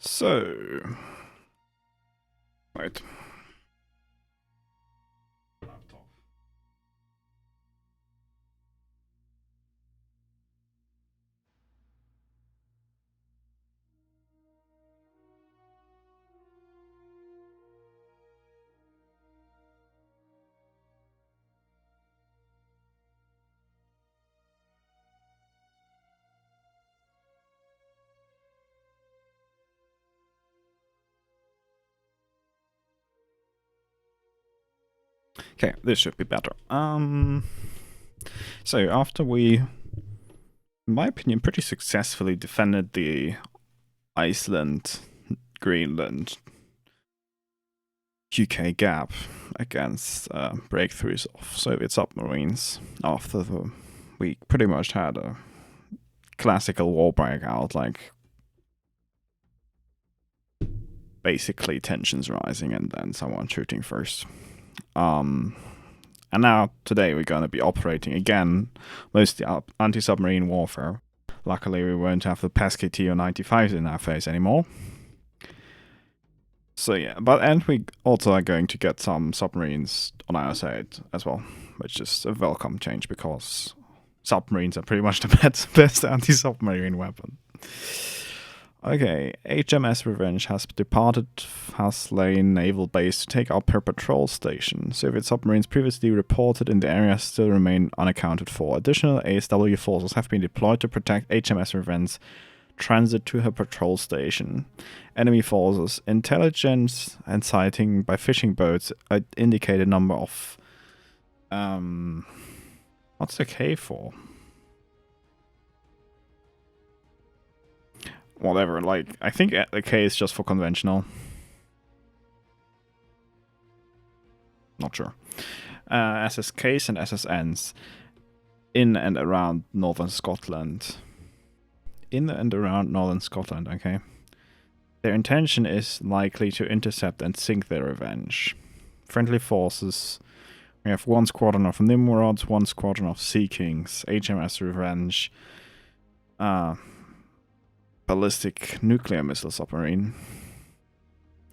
So, right. Okay, this should be better. So after we, in my opinion, pretty successfully defended the Iceland, Greenland, UK gap against breakthroughs of Soviet submarines, after we pretty much had a classical war breakout, like basically tensions rising and then someone shooting first. And now, today, we're going to be operating again, mostly anti-submarine warfare. Luckily, we won't have the pesky TO-95s in our face anymore. So yeah, and we also are going to get some submarines on our side as well, which is a welcome change because submarines are pretty much the best anti-submarine weapon. Okay, HMS Revenge has departed Faslane Naval Base to take up her patrol station. Soviet submarines previously reported in the area still remain unaccounted for. Additional ASW forces have been deployed to protect HMS Revenge's transit to her patrol station. Enemy forces, intelligence, and sighting by fishing boats indicate a number of... what's the K for? Whatever, like, I think the K is just for conventional. Not sure. SSKs and SSNs in and around northern Scotland. In and around northern Scotland, okay. Their intention is likely to intercept and sink their Revenge. Friendly forces. We have one squadron of Nimrods, one squadron of Sea Kings, HMS Revenge, ballistic nuclear missile submarine,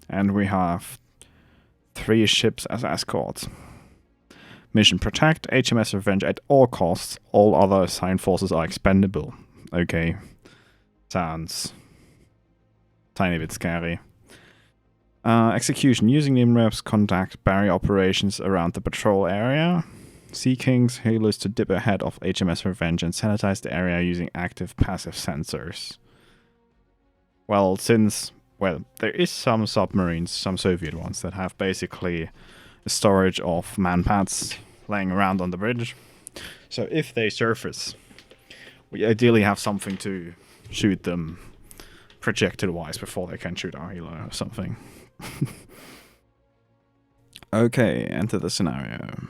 and we have 3 ships as escorts. Mission protect HMS Revenge at all costs. All other assigned forces are expendable. Okay, sounds tiny bit scary. Execution using Nimrods conduct barrier operations around the patrol area. Sea Kings hailers to dip ahead of HMS Revenge and sanitize the area using active passive sensors. Well, there is some submarines, some Soviet ones, that have basically a storage of manpads laying around on the bridge. So if they surface, we ideally have something to shoot them projectile-wise before they can shoot our helo or something. Okay, enter the scenario.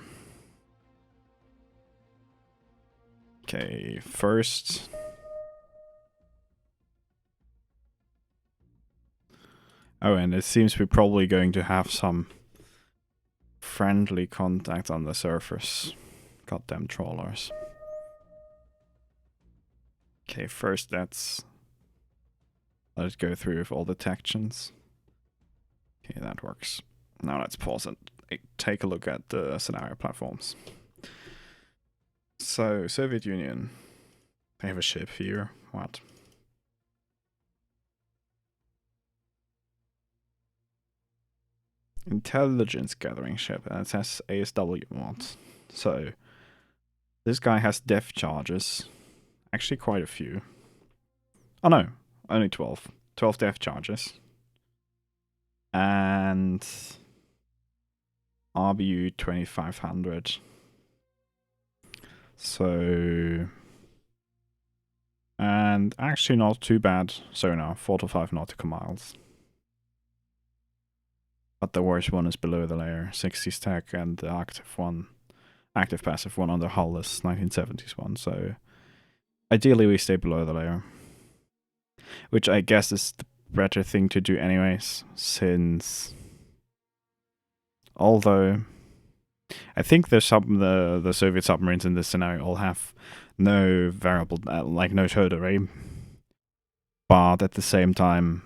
Okay, first... Oh, and it seems we're probably going to have some friendly contact on the surface. Goddamn trawlers. Okay, first let it go through with all detections. Okay, that works. Now let's pause and take a look at the scenario platforms. So, Soviet Union. They have a ship here. What? Intelligence gathering ship, and it says ASW mods. So, this guy has depth charges. Actually, quite a few. Oh no, only 12. 12 depth charges. And RBU 2500. So, and actually not too bad sonar, 4 to 5 nautical miles. But the worst one is below the layer, 60 stack, and the active passive one on the hull is 1970s one, so ideally we stay below the layer. Which I guess is the better thing to do anyways, since... Although... I think the Soviet submarines in this scenario all have no variable, like no towed array. But at the same time,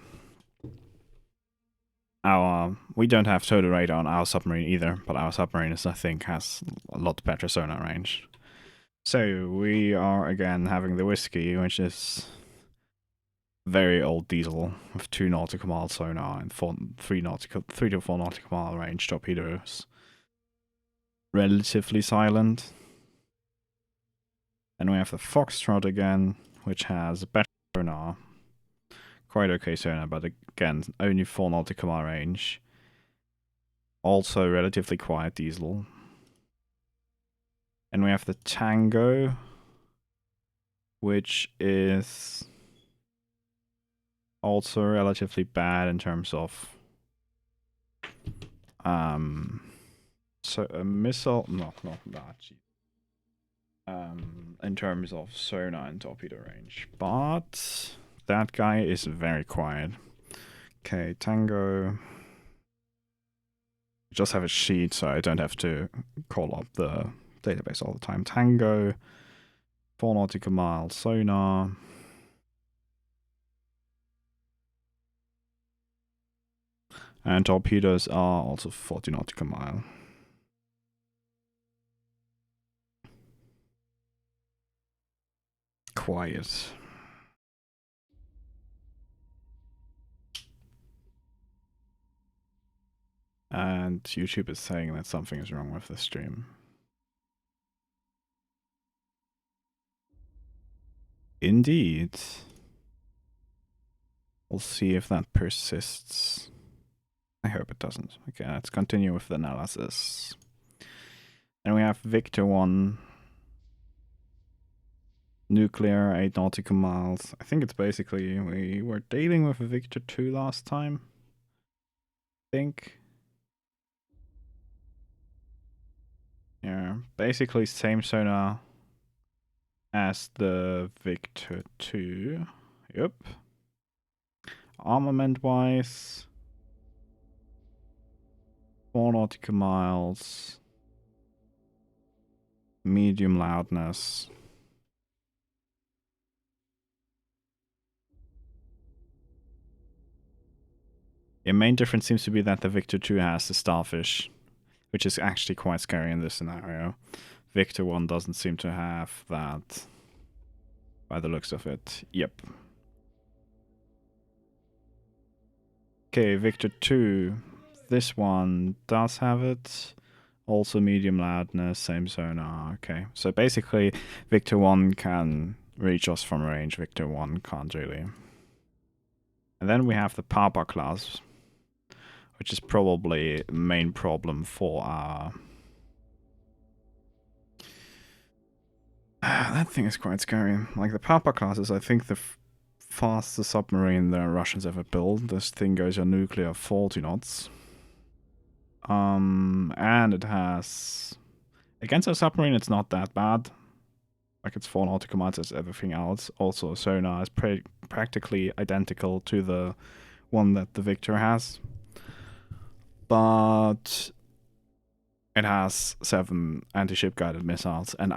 we don't have total radar on our submarine either, but our submarine is, I think, has a lot better sonar range. So we are again having the Whiskey, which is very old diesel with 2 nautical mile sonar and 3 to 4 nautical mile range torpedoes. Relatively silent. And we have the Foxtrot again, which has better sonar. Quite okay sonar, but again, only 4 nautical mile range. Also relatively quiet diesel. And we have the Tango, which is also relatively bad in terms of so a missile, not that. In terms of sonar and torpedo range, but that guy is very quiet. Okay, Tango. Just have a sheet so I don't have to call up the database all the time. Tango, 4 nautical miles sonar. And torpedoes are also 40 nautical mile. Quiet. And YouTube is saying that something is wrong with the stream. Indeed. We'll see if that persists. I hope it doesn't. Okay, let's continue with the analysis. And we have Victor 1. Nuclear, 8 nautical miles. I think it's basically, we were dealing with a Victor 2 last time. I think. Yeah, basically same sonar as the Victor 2. Yep. Armament-wise, 4 nautical miles. Medium loudness. The main difference seems to be that the Victor 2 has the starfish, which is actually quite scary in this scenario. Victor 1 doesn't seem to have that, by the looks of it. Yep. Okay, Victor 2. This one does have it. Also medium loudness, same sonar. Okay, so basically Victor 1 can reach us from range, Victor 1 can't really. And then we have the Papa class, which is probably the main problem for our... that thing is quite scary. Like, the Papa class is, I think, the fastest submarine the Russians ever built. This thing goes on nuclear 40 knots. And it has... Against a submarine, it's not that bad. Like, it's 4 nautical miles as everything else. Also, sonar is practically identical to the one that the Victor has. But it has 7 anti-ship guided missiles, and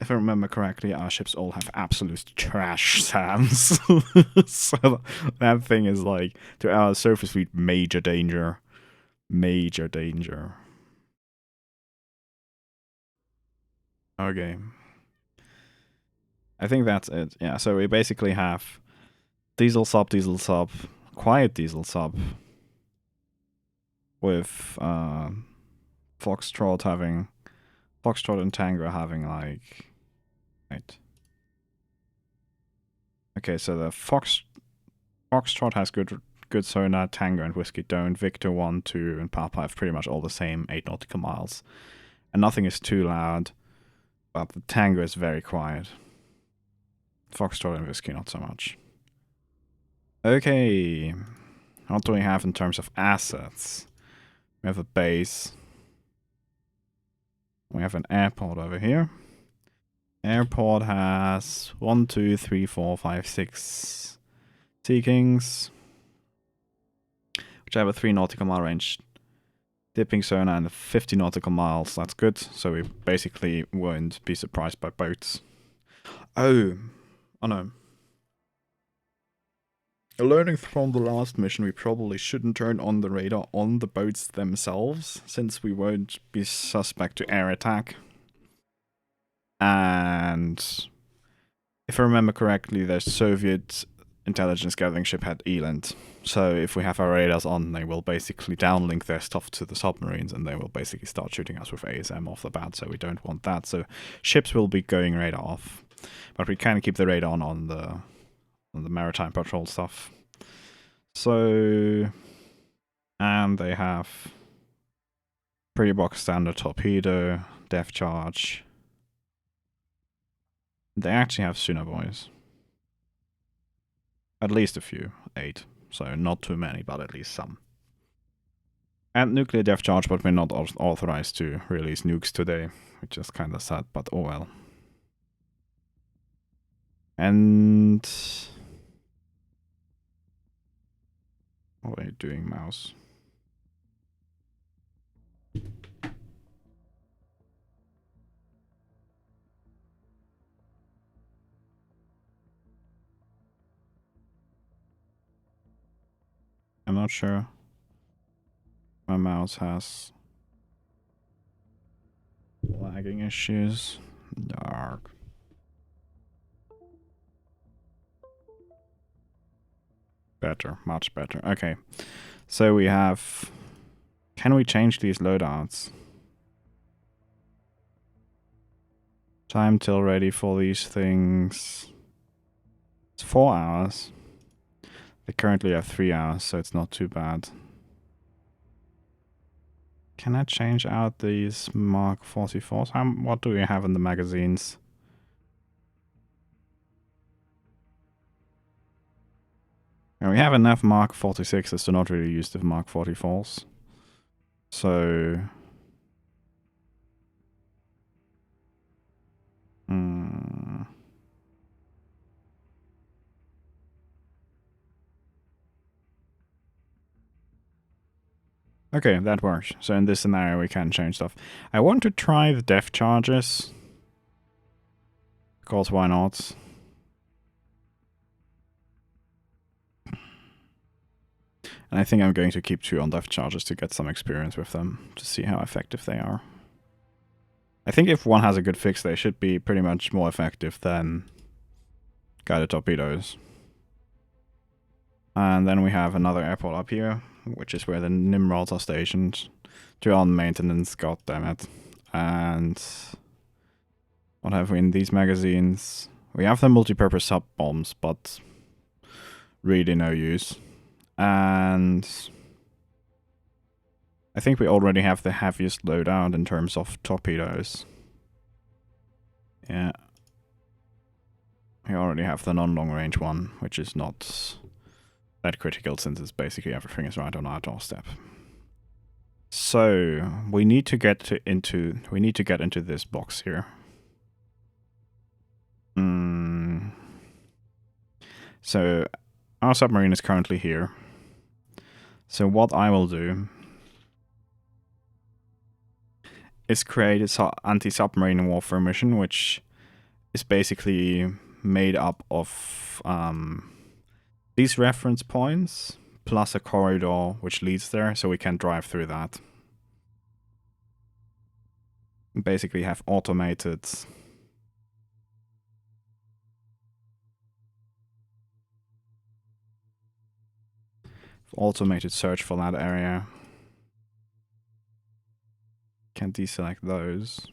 if I remember correctly, our ships all have absolute trash SAMs. So that thing is, like, to our surface fleet, major danger. Major danger. Okay. I think that's it. Yeah, so we basically have diesel sub, quiet diesel sub, with Foxtrot and Tango having, like... Right. Okay, so the Foxtrot has good sonar, Tango and Whiskey don't. Victor 1, 2, and Papa have pretty much all the same 8 nautical miles. And nothing is too loud, but the Tango is very quiet. Foxtrot and Whiskey not so much. Okay, what do we have in terms of assets? We have a base. We have an airport over here. Airport has 1, 2, 3, 4, 5, 6 Sea Kings, which have a 3 nautical mile range dipping sonar and 50 nautical miles. That's good. So we basically won't be surprised by boats. Oh no. Learning from the last mission, we probably shouldn't turn on the radar on the boats themselves, since we won't be suspect to air attack. And if I remember correctly, the Soviet intelligence gathering ship had Eland. So if we have our radars on, they will basically downlink their stuff to the submarines, and they will basically start shooting us with ASM off the bat, so we don't want that. So ships will be going radar off. But we can keep the radar on the maritime patrol stuff. So, and they have pretty box standard torpedo, depth charge. They actually have Suna boys. At least a few, 8. So not too many, but at least some. And nuclear depth charge, but we're not authorized to release nukes today, which is kind of sad, but oh well. And what are you doing, mouse? I'm not sure. My mouse has lagging issues. Dark. Better, much better. Okay. So we have... Can we change these loadouts? Time till ready for these things. It's 4 hours. They currently have 3 hours, so it's not too bad. Can I change out these Mark 44s? What do we have in the magazines? And we have enough Mark 46s to not really use the Mark 44s. So... Okay, that works. So in this scenario, we can change stuff. I want to try the depth charges. Because why not? And I think I'm going to keep 2 on depth charges to get some experience with them, to see how effective they are. I think if one has a good fix, they should be pretty much more effective than guided torpedoes. And then we have another airport up here, which is where the Nimrods are stationed. 2 on maintenance, goddammit. And what have we in these magazines? We have the multi-purpose sub-bombs, but really no use. And I think we already have the heaviest loadout in terms of torpedoes. Yeah. We already have the non-long range one, which is not that critical since it's basically everything is right on our doorstep. So we need to get into this box here. So our submarine is currently here. So what I will do is create an anti-submarine warfare mission, which is basically made up of these reference points plus a corridor which leads there, so we can drive through that. Basically have automated search for that area. Can deselect those.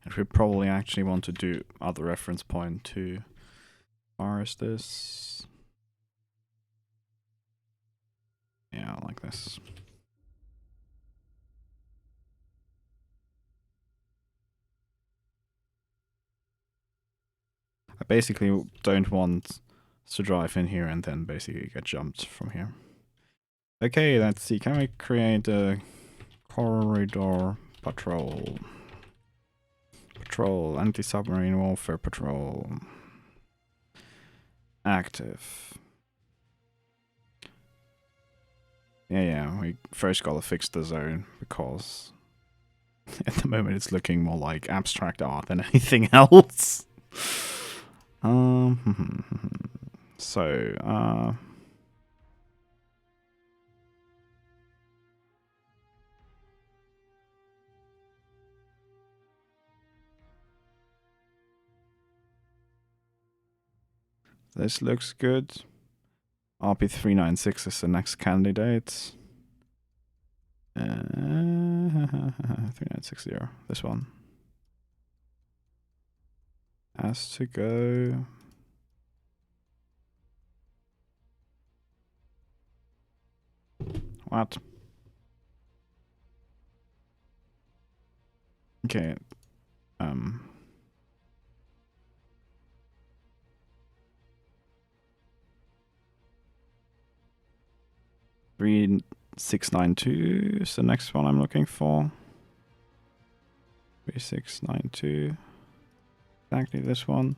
And we probably actually want to do other reference point too. Or is this? Yeah, like this. I basically don't want to drive in here and then basically get jumped from here. Okay, let's see. Can we create a corridor patrol? Patrol, anti-submarine warfare patrol. Active. Yeah, we first gotta fix the zone because at the moment it's looking more like abstract art than anything else. So, this looks good. RP396 is the next candidate. 3960, this one. Has to go. What? Okay. 3692 is the next one I'm looking for. 3692. Exactly this one.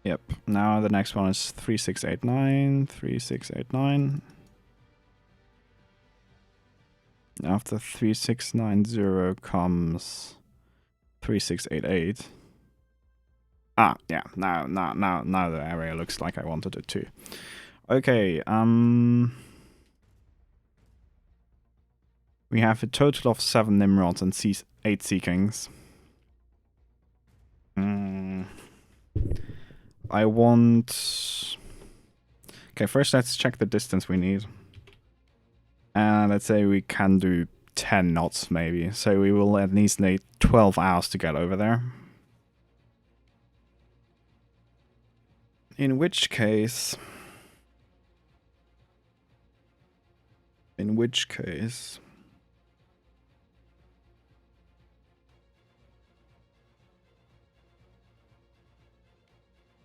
Yep. Now the next one is 3689. 3689. After 3690 comes 3688. Ah, yeah. Now the area looks like I wanted it to. Okay. We have a total of 7 Nimrods and 8 Sea Kings. I want... Okay, first let's check the distance we need. And let's say we can do 10 knots maybe. So we will at least need 12 hours to get over there. In which case...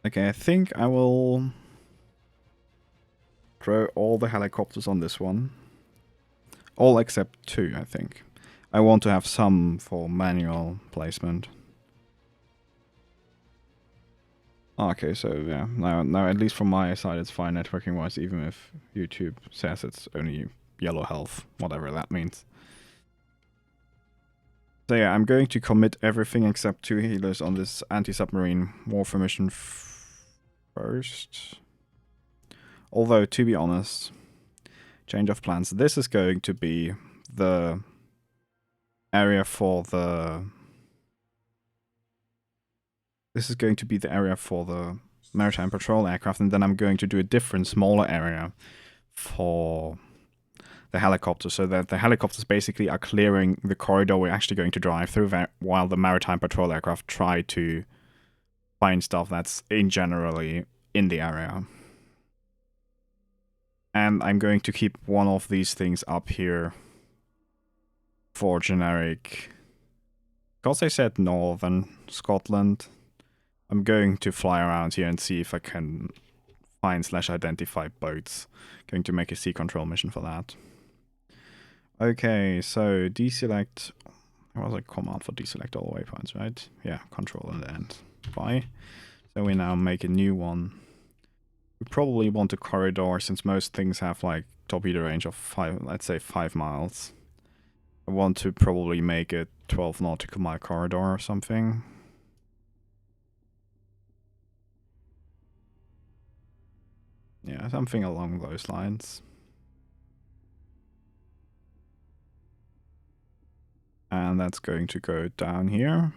Okay, I think I will throw all the helicopters on this one. All except 2, I think. I want to have some for manual placement. Okay, so yeah, now at least from my side it's fine networking wise, even if YouTube says it's only yellow health, whatever that means. So yeah, I'm going to commit everything except 2 healers on this anti-submarine warfare mission first. Although, to be honest, change of plans. This is going to be the area for the... This is going to be the area for the maritime patrol aircraft, and then I'm going to do a different, smaller area for the helicopters, so that the helicopters basically are clearing the corridor we're actually going to drive through, while the maritime patrol aircraft try to find stuff that's generally in the area. And I'm going to keep one of these things up here for generic... Because I said northern Scotland, I'm going to fly around here and see if I can find/identify boats. Going to make a sea control mission for that. Okay, so deselect... There was a command for deselect all waypoints, right? Yeah, control and end. Bye. So we now make a new one. We probably want a corridor, since most things have like torpedo range of 5, let's say 5 miles. I want to probably make a 12 nautical mile corridor or something. Yeah, something along those lines. And that's going to go down here.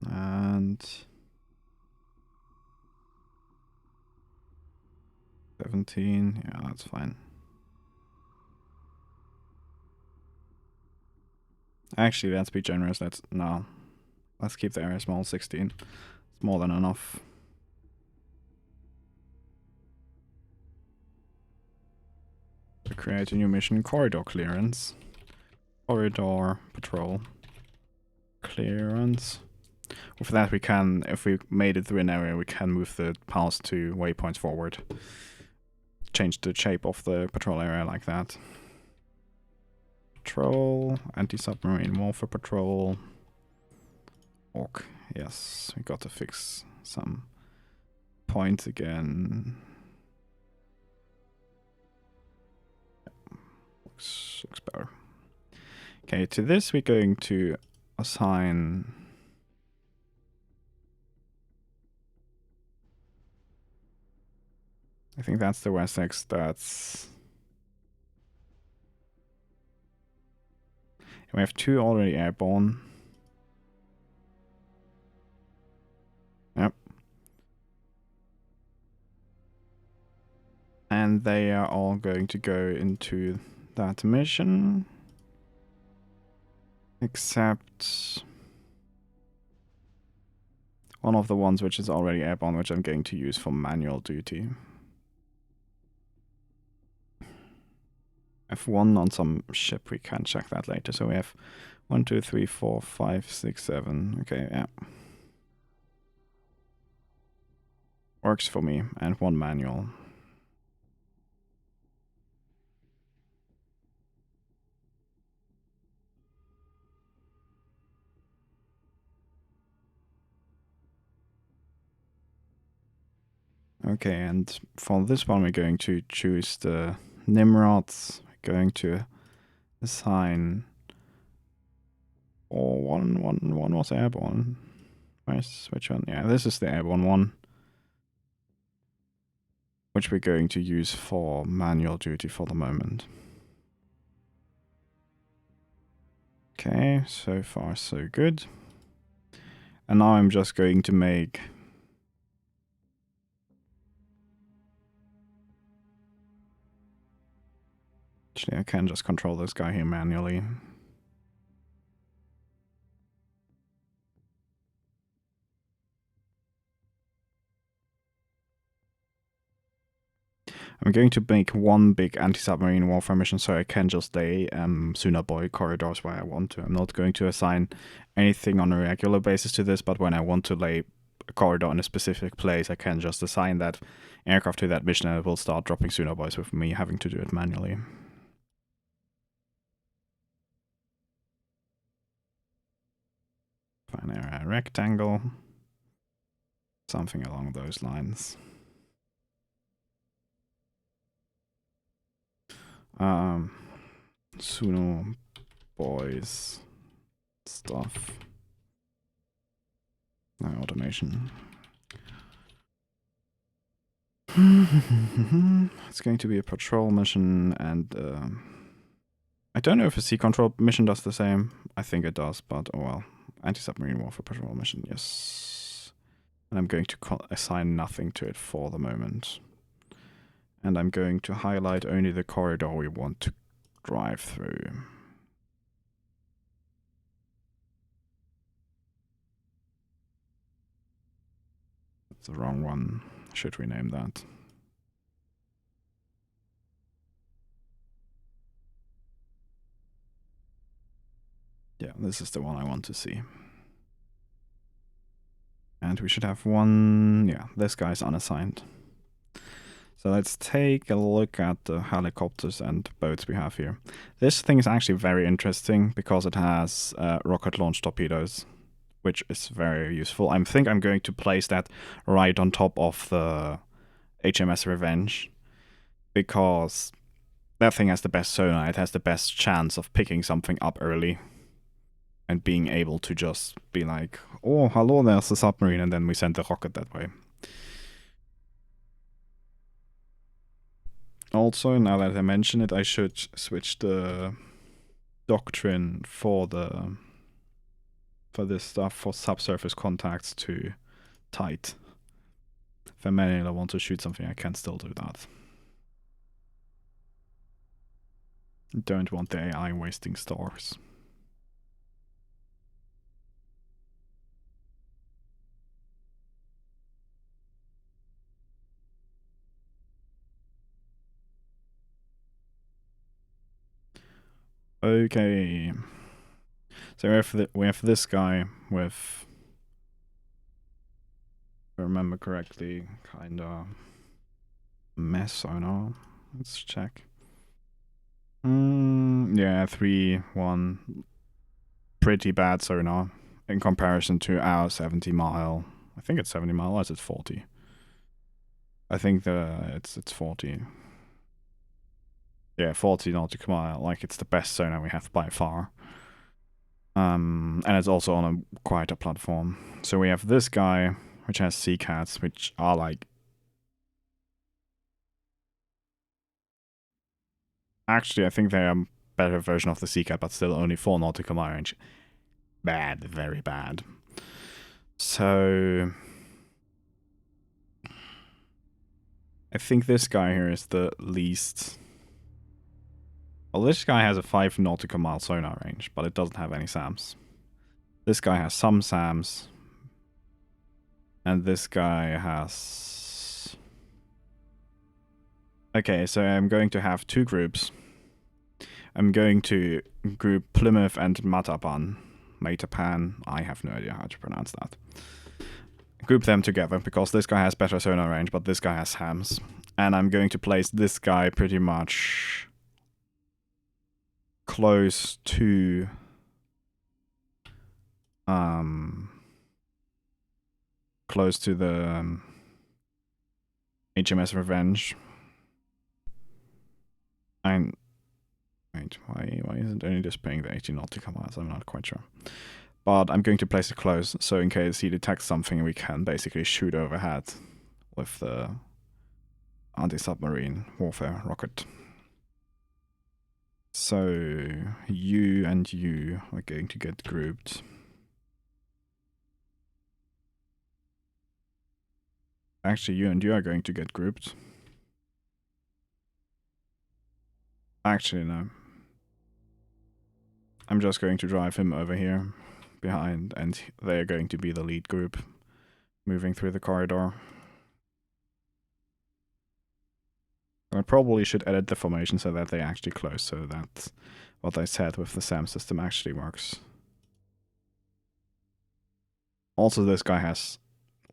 And 17, yeah, that's fine. Actually, let's be generous. Let's keep the area small. 16. It's more than enough. To create a new mission, corridor clearance. Corridor patrol. Clearance. With that, we can, if we made it through an area, we can move the past 2 waypoints forward. Change the shape of the patrol area like that. Patrol, anti-submarine warfare patrol. Orc, yes, we got to fix some points again. Looks better. Okay, to this we're going to assign... I think that's the Wessex, that's... We have 2 already airborne. Yep. And they are all going to go into that mission. Except one of the ones which is already airborne, which I'm going to use for manual duty. I have 1 on some ship, we can check that later. So we have 1, 2, 3, 4, 5, 6, 7. Okay, yeah. Works for me, and 1 manual. Okay, and for this one we're going to choose the Nimrods. We're going to assign... Oh, one was airborne. Which one? Yeah, this is the airborne one. Which we're going to use for manual duty for the moment. Okay, so far so good. And now I'm just going to make... Actually, I can just control this guy here manually. I'm going to make 1 big anti-submarine warfare mission so I can just lay Sooner Boy corridors where I want to. I'm not going to assign anything on a regular basis to this, but when I want to lay a corridor in a specific place, I can just assign that aircraft to that mission and it will start dropping Sooner Boys with me having to do it manually. Find a rectangle. Something along those lines. Sooner Boys stuff. No automation. It's going to be a patrol mission, and I don't know if a sea control mission does the same. I think it does, but oh well. Anti-submarine warfare patrol mission, yes. And I'm going to assign nothing to it for the moment. And I'm going to highlight only the corridor we want to drive through. That's the wrong one. Should rename that. Yeah, this is the one I want to see. And we should have 1... Yeah, this guy's unassigned. So let's take a look at the helicopters and boats we have here. This thing is actually very interesting because it has rocket launch torpedoes, which is very useful. I think I'm going to place that right on top of the HMS Revenge because that thing has the best sonar. It has the best chance of picking something up early and being able to just be like, oh, hello, there's a submarine, and then we send the rocket that way. Also, now that I mention it, I should switch the doctrine for this stuff for subsurface contacts to tight. If I manually want to shoot something, I can still do that. Don't want the AI wasting stars. Okay. So we have this guy with I remember correctly, kinda mess sonar. Let's check. Yeah, 3-1. Pretty bad sonar in comparison to our 70 mile. I think it's 70 mile, or is it 40? I think it's 40. Yeah, 40 nautical mile. Like, it's the best sonar we have by far. And it's also on a quieter platform. So we have this guy, which has CCATs, which are like... Actually, I think they are a better version of the CCAT, but still only 4 nautical mile range. Bad, very bad. So... I think this guy here is the least... Well, this guy has a 5 nautical mile sonar range, but it doesn't have any SAMs. This guy has some SAMs. And this guy has... Okay, so I'm going to have 2 groups. I'm going to group Plymouth and Matapan. I have no idea how to pronounce that. Group them together, because this guy has better sonar range, but this guy has SAMs. And I'm going to place this guy pretty much close to... close to the HMS Revenge. Wait, why isn't it only displaying the 18 nautical miles? I'm not quite sure. But I'm going to place it close, so in case he detects something, we can basically shoot overhead with the anti-submarine warfare rocket. So you and you are going to get grouped. Actually, you and you are going to get grouped. Actually, no. I'm just going to drive him over here behind, and they're going to be the lead group moving through the corridor. I probably should edit the formation so that they actually close, so that what I said with the SAM system actually works. Also, this guy has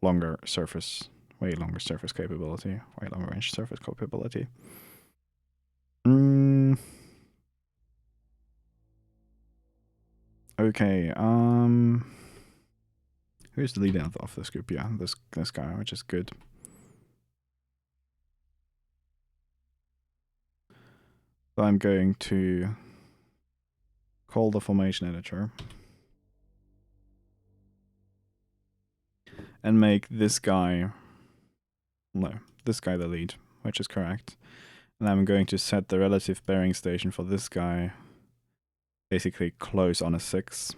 longer surface, way longer surface capability, way longer range surface capability. Okay, who's the leader of this group? Yeah, this guy, which is good. So I'm going to call the formation editor and make this guy, no, this guy the lead, which is correct. And I'm going to set the relative bearing station for this guy basically close on a 6.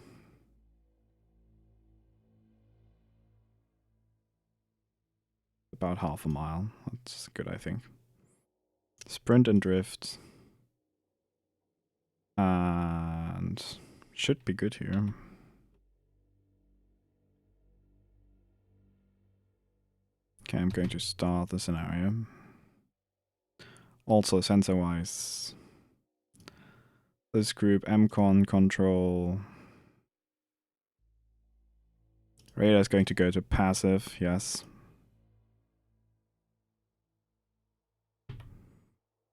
About half a mile. That's good, I think. Sprint and drift. And should be good here. Okay, I'm going to start the scenario. Also, sensor-wise, this group, MCON, control. Radar is going to go to passive, yes.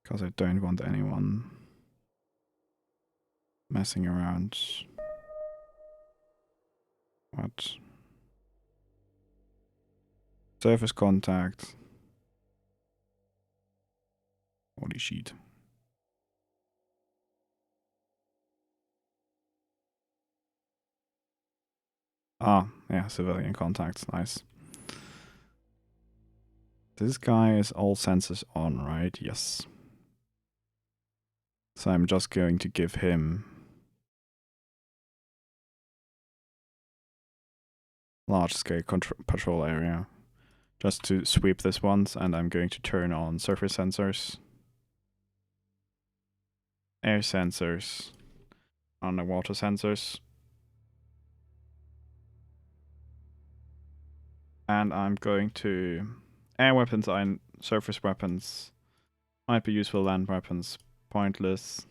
Because I don't want anyone messing around. What? Surface contact. Holy shit. Ah, yeah, civilian contacts, nice. This guy is all sensors on, right? Yes. So I'm just going to give him large-scale patrol area just to sweep this once, and I'm going to turn on surface sensors, air sensors, underwater sensors, and I'm going to air weapons and surface weapons might be useful, land weapons pointless.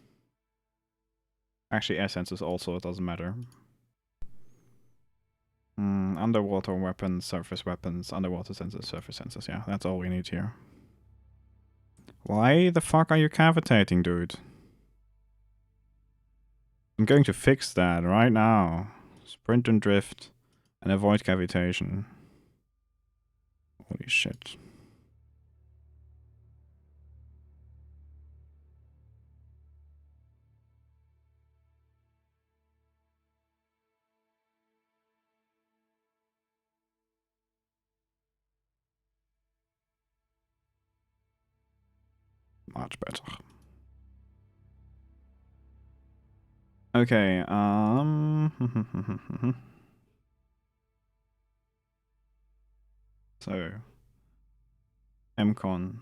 Actually, air sensors also, it doesn't matter. Underwater weapons, surface weapons, underwater sensors, surface sensors. Yeah, that's all we need here. Why the fuck are you cavitating, dude? I'm going to fix that right now. Sprint and drift and avoid cavitation. Holy shit. Much better. Okay, so MCon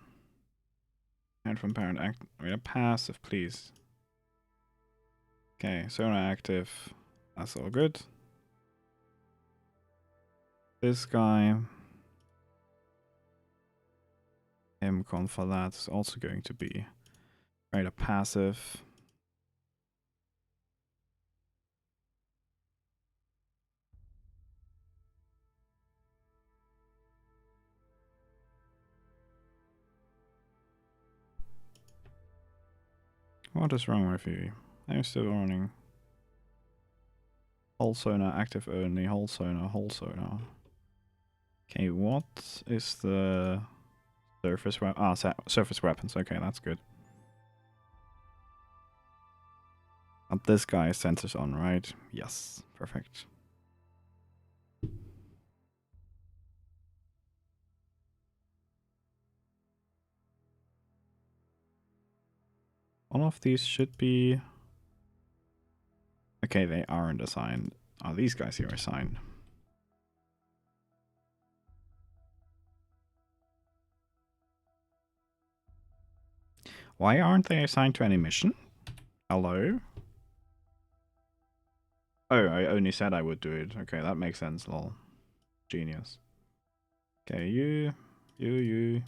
and from parent act passive, please. Okay, sonar active. That's all good. This guy MCon for that is also going to be radar passive. What is wrong with you? I'm still running. Hull sonar active only, hull sonar, hull sonar. Okay, what is the surface weapon? Ah, surface weapons. Okay, that's good. And this guy is sensors on, right? Yes, perfect. All of these should be... Okay, they aren't assigned. Oh, these guys here are assigned. Why aren't they assigned to any mission? Hello? Oh, I only said I would do it. Okay, that makes sense, lol. Genius. Okay, you, and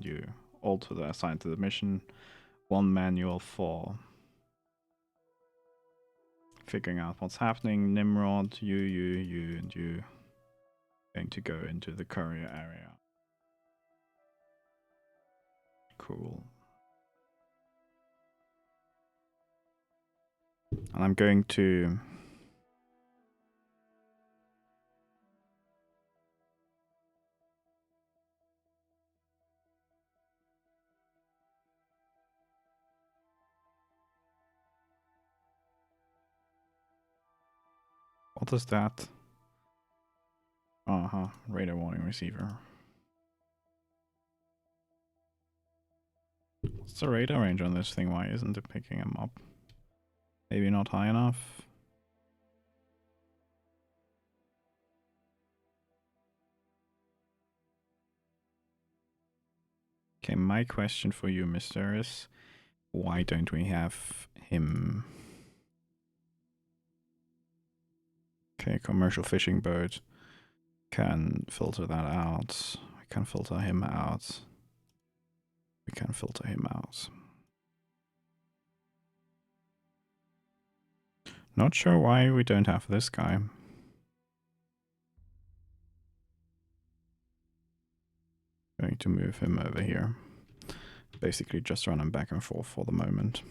you. All to the assigned to the mission. One manual for figuring out what's happening. Nimrod, you, and you. Going to go into the courier area. Cool. And I'm going to... What is that? Uh-huh, radar warning receiver. What's the radar range on this thing? Why isn't it picking him up? Maybe not high enough? Okay, my question for you, mister, is why don't we have him... Okay, commercial fishing boat. Can filter that out. We can filter him out. We can filter him out. Not sure why we don't have this guy. Going to move him over here. Basically just run him back and forth for the moment.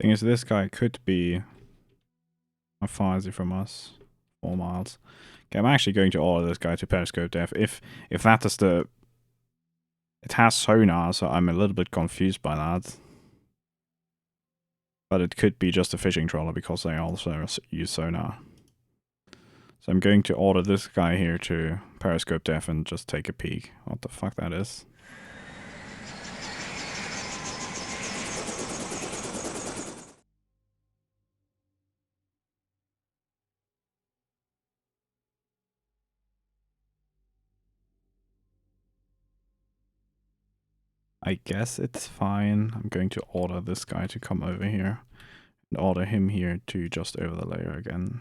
Thing is, this guy could be... How far is he from us? 4 miles. Okay, I'm actually going to order this guy to periscope depth. If that is the... It has sonar, so I'm a little bit confused by that. But it could be just a fishing trawler because they also use sonar. So I'm going to order this guy here to periscope depth and just take a peek. What the fuck that is. I guess it's fine. I'm going to order this guy to come over here and order him here to just over the layer again.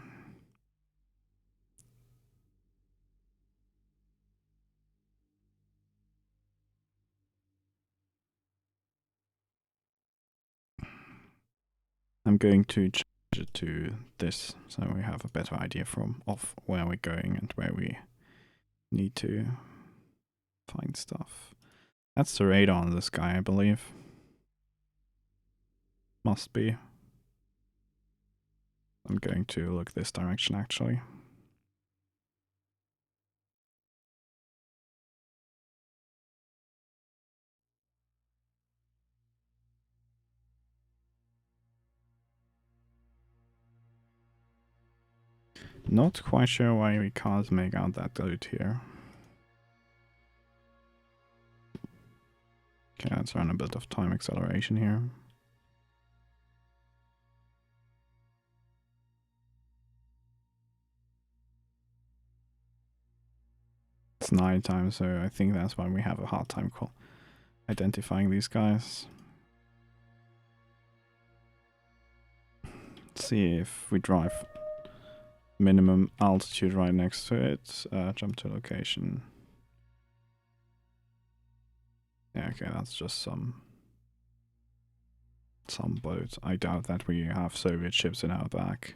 I'm going to change it to this so we have a better idea of where we're going and where we need to find stuff. That's the radar on this guy, I believe. Must be. I'm going to look this direction actually. Not quite sure why we can't make out that dude here. Okay, let's run a bit of time acceleration here. It's nighttime, so I think that's why we have a hard time identifying these guys. Let's see if we drive minimum altitude right next to it. Jump to location. Yeah, okay, that's just some boat. I doubt that we have Soviet ships in our back.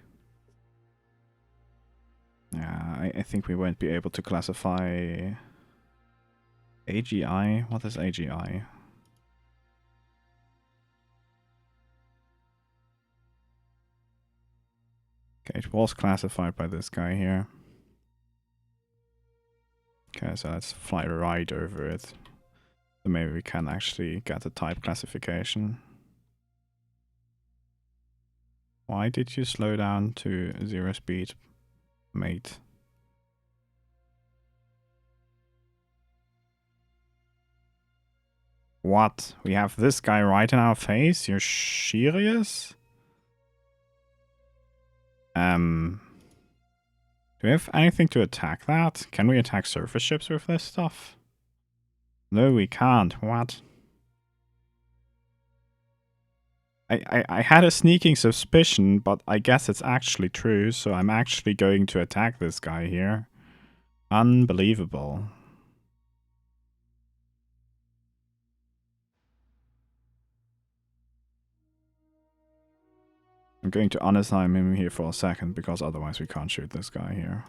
Yeah, I think we won't be able to classify AGI. What is AGI? Okay, it was classified by this guy here. Okay, so let's fly right over it. So maybe we can actually get a type classification. Why did you slow down to 0 speed, mate? What? We have this guy right in our face? You're serious? Do we have anything to attack that? Can we attack surface ships with this stuff? No, we can't. What? I had a sneaking suspicion, but I guess it's actually true, so I'm actually going to attack this guy here. Unbelievable. I'm going to unassign him here for a second, because otherwise we can't shoot this guy here.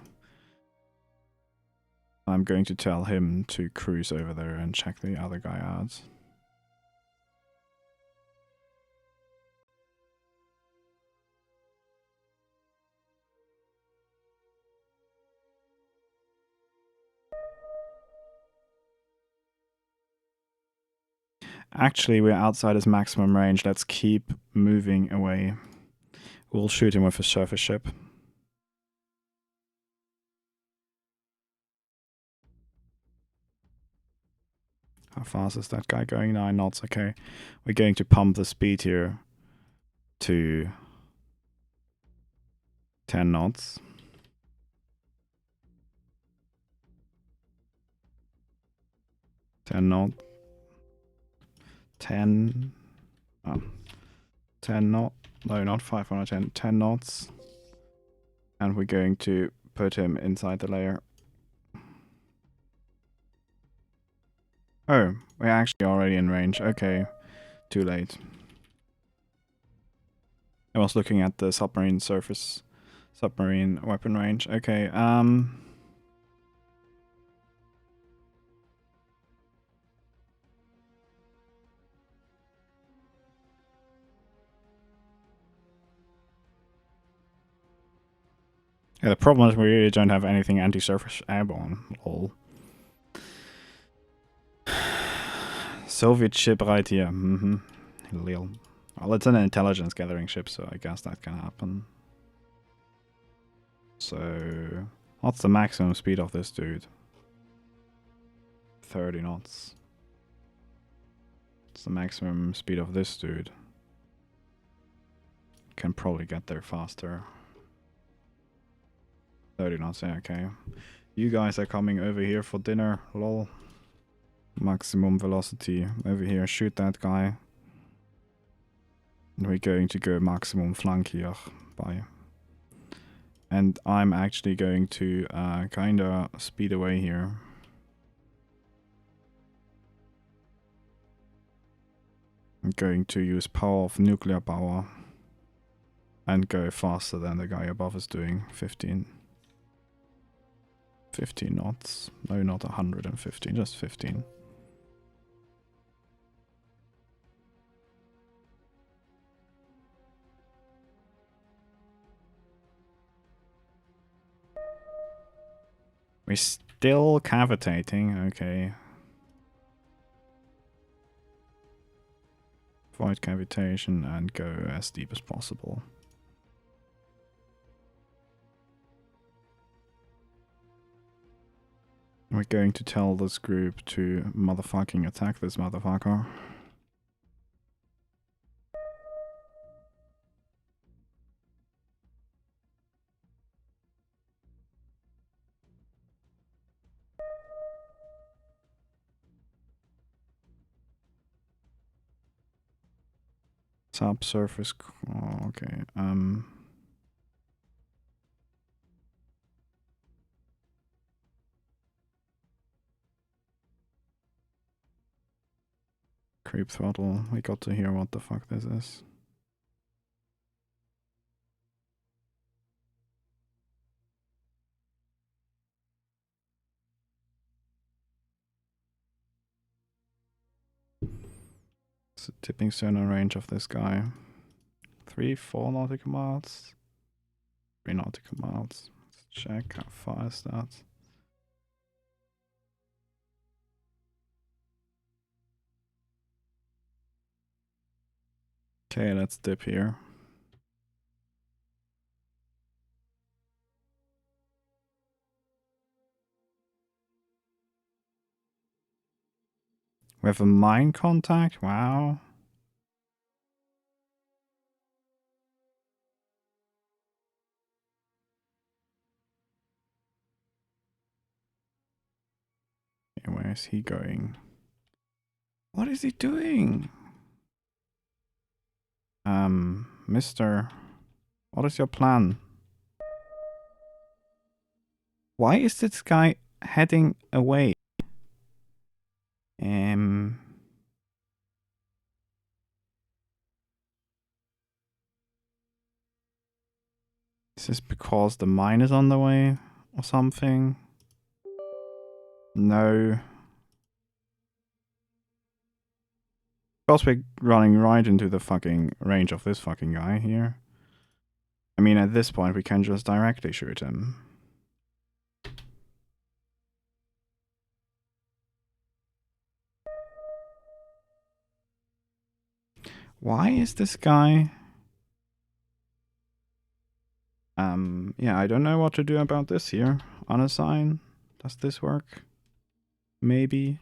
I'm going to tell him to cruise over there and check the other guy out. Actually, we're outside his maximum range. Let's keep moving away. We'll shoot him with a surface ship. How fast is that guy going? 9 knots. Okay. We're going to pump the speed here to 10 knots. 10 knot. 10. Oh. 10 knot. No, not 510. 10 knots. And we're going to put him inside the layer. Oh, we're actually already in range. Okay. Too late. I was looking at the submarine weapon range. Okay, yeah, the problem is we really don't have anything anti-surface airborne. Lol. Soviet ship right here. Lil. Well, it's an intelligence gathering ship, so I guess that can happen. So, what's the maximum speed of this dude? 30 knots. What's the maximum speed of this dude? Can probably get there faster. 30 knots, yeah, okay. You guys are coming over here for dinner, lol. Maximum velocity over here. Shoot that guy. And we're going to go maximum flank here. Bye. And I'm actually going to kinda speed away here. I'm going to use power of nuclear power. And go faster than the guy above is doing. 15 knots. No, not 115, just 15. We're still cavitating, okay. Avoid cavitation and go as deep as possible. We're going to tell this group to motherfucking attack this motherfucker. Subsurface. Oh, okay. Creep throttle. We got to hear what the fuck this is. It's a tipping sonar range of this guy. 4 nautical miles. 3 nautical miles. Let's check how far is that. Okay, let's dip here. We have a mine contact? Wow. Okay, where is he going? What is he doing? Mister, what is your plan? Why is this guy heading away? Is this because the mine is on the way or something? No. Because we're running right into the fucking range of this fucking guy here. I mean, at this point, we can just directly shoot him. Why is this guy... yeah, I don't know what to do about this here. Unassign. Does this work? Maybe.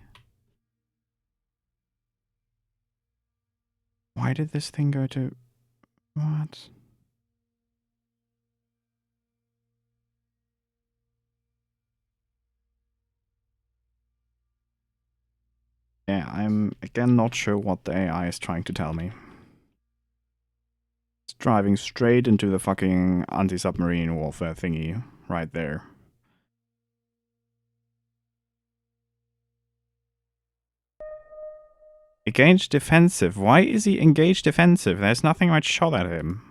Why did this thing go to... What? Yeah, I'm again not sure what the AI is trying to tell me. It's driving straight into the fucking anti-submarine warfare thingy right there. Engaged defensive. Why is he engaged defensive? There's nothing I shot at him.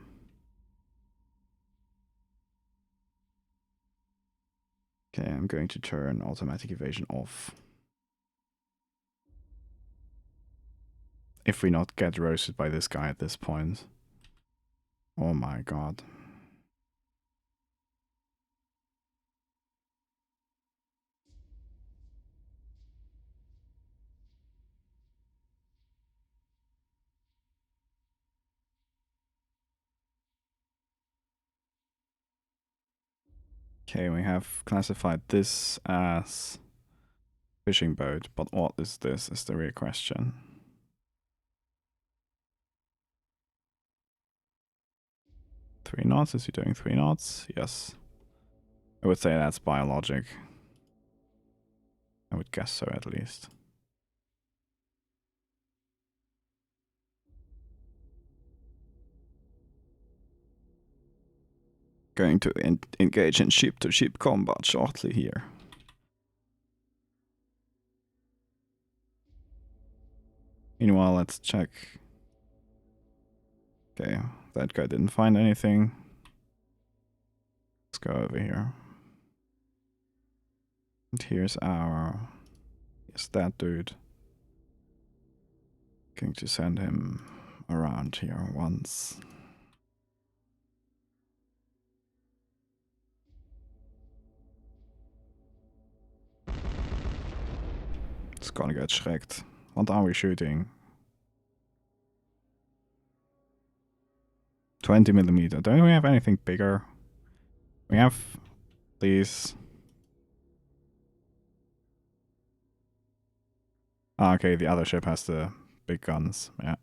Okay, I'm going to turn automatic evasion off. If we not get roasted by this guy at this point. Oh my god. Okay, we have classified this as fishing boat, but what is this is the real question. Three knots? Is he doing 3 knots? Yes. I would say that's biologic. I would guess so, at least. going to engage in ship-to-ship combat shortly here. Meanwhile, let's check. Okay, that guy didn't find anything. Let's go over here. And here's our... Yes, that dude. Going to send him around here once. It's gonna get schrecked. What are we shooting? 20mm. Don't we have anything bigger? We have these. Ah, okay, the other ship has the big guns, yeah.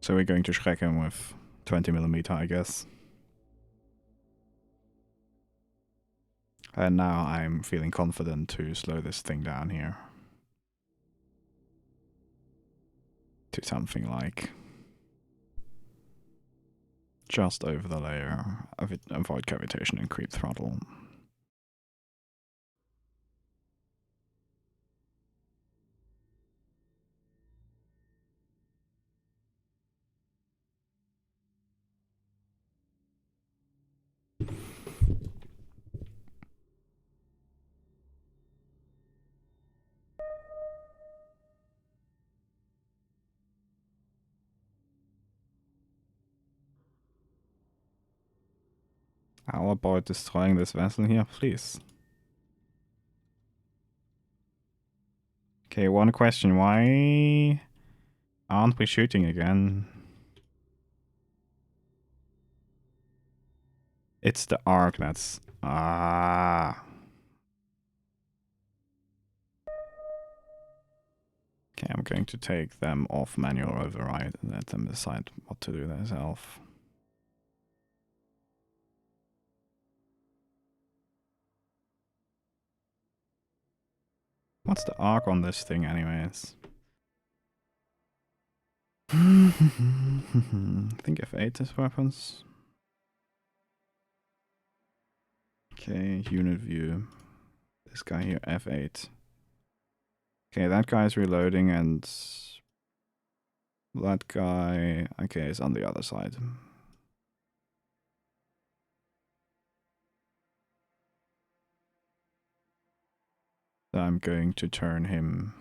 So we're going to schreck him with 20mm, I guess. And now I'm feeling confident to slow this thing down here. To something like... just over the layer. Avoid cavitation and creep throttle. How about destroying this vessel here, please? Okay, one question. Why aren't we shooting again? It's the arc that's... Ah. Okay, I'm going to take them off manual override and let them decide what to do themselves. What's the arc on this thing anyways? I think F8 is weapons. Okay, unit view. This guy here, F8. Okay, that guy's reloading and that guy, okay, is on the other side. So I'm going to turn him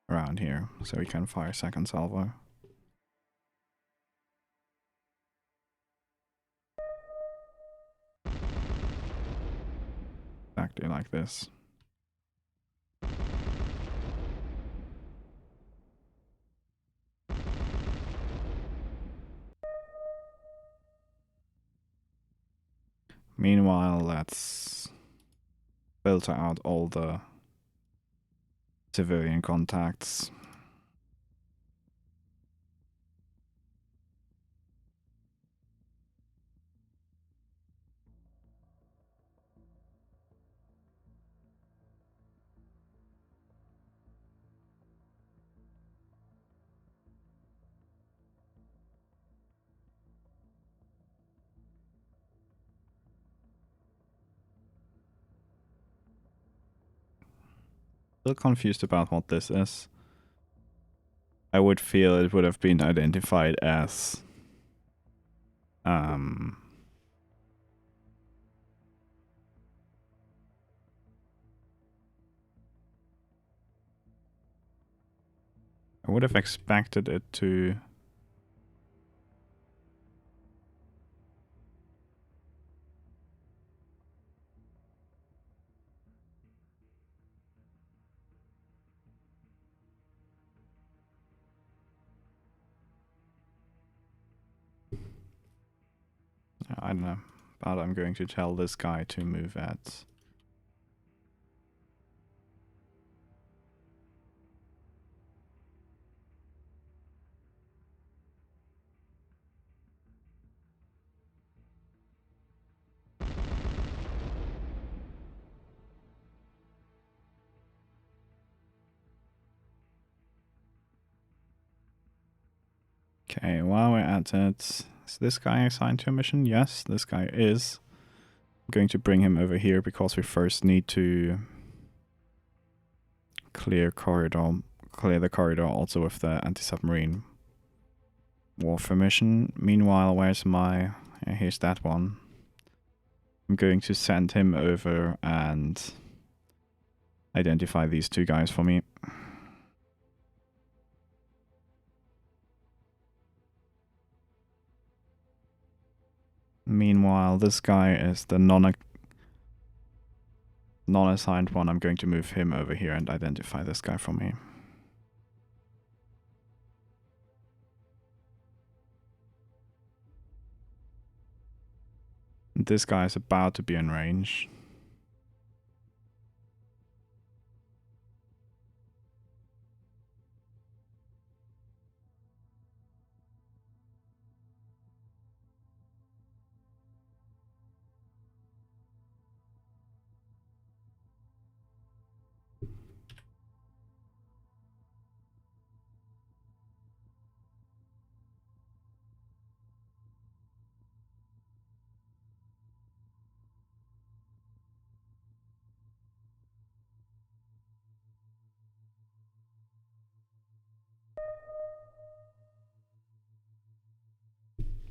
around here so he can fire second salvo. Exactly like this. Meanwhile, let's filter out all the civilian contacts. Still confused about what this is. I would feel it would have been identified as I would have expected it to... I don't know, but I'm going to tell this guy to move at... Okay, while we're at it, Is this guy assigned to a mission? Yes, this guy is. I'm going to bring him over here because we first need to clear the corridor also with the anti-submarine warfare mission. Meanwhile, where's my... here's that one. I'm going to send him over and identify these two guys for me. Meanwhile, this guy is the non-assigned one. I'm going to move him over here and identify this guy for me. This guy is about to be in range.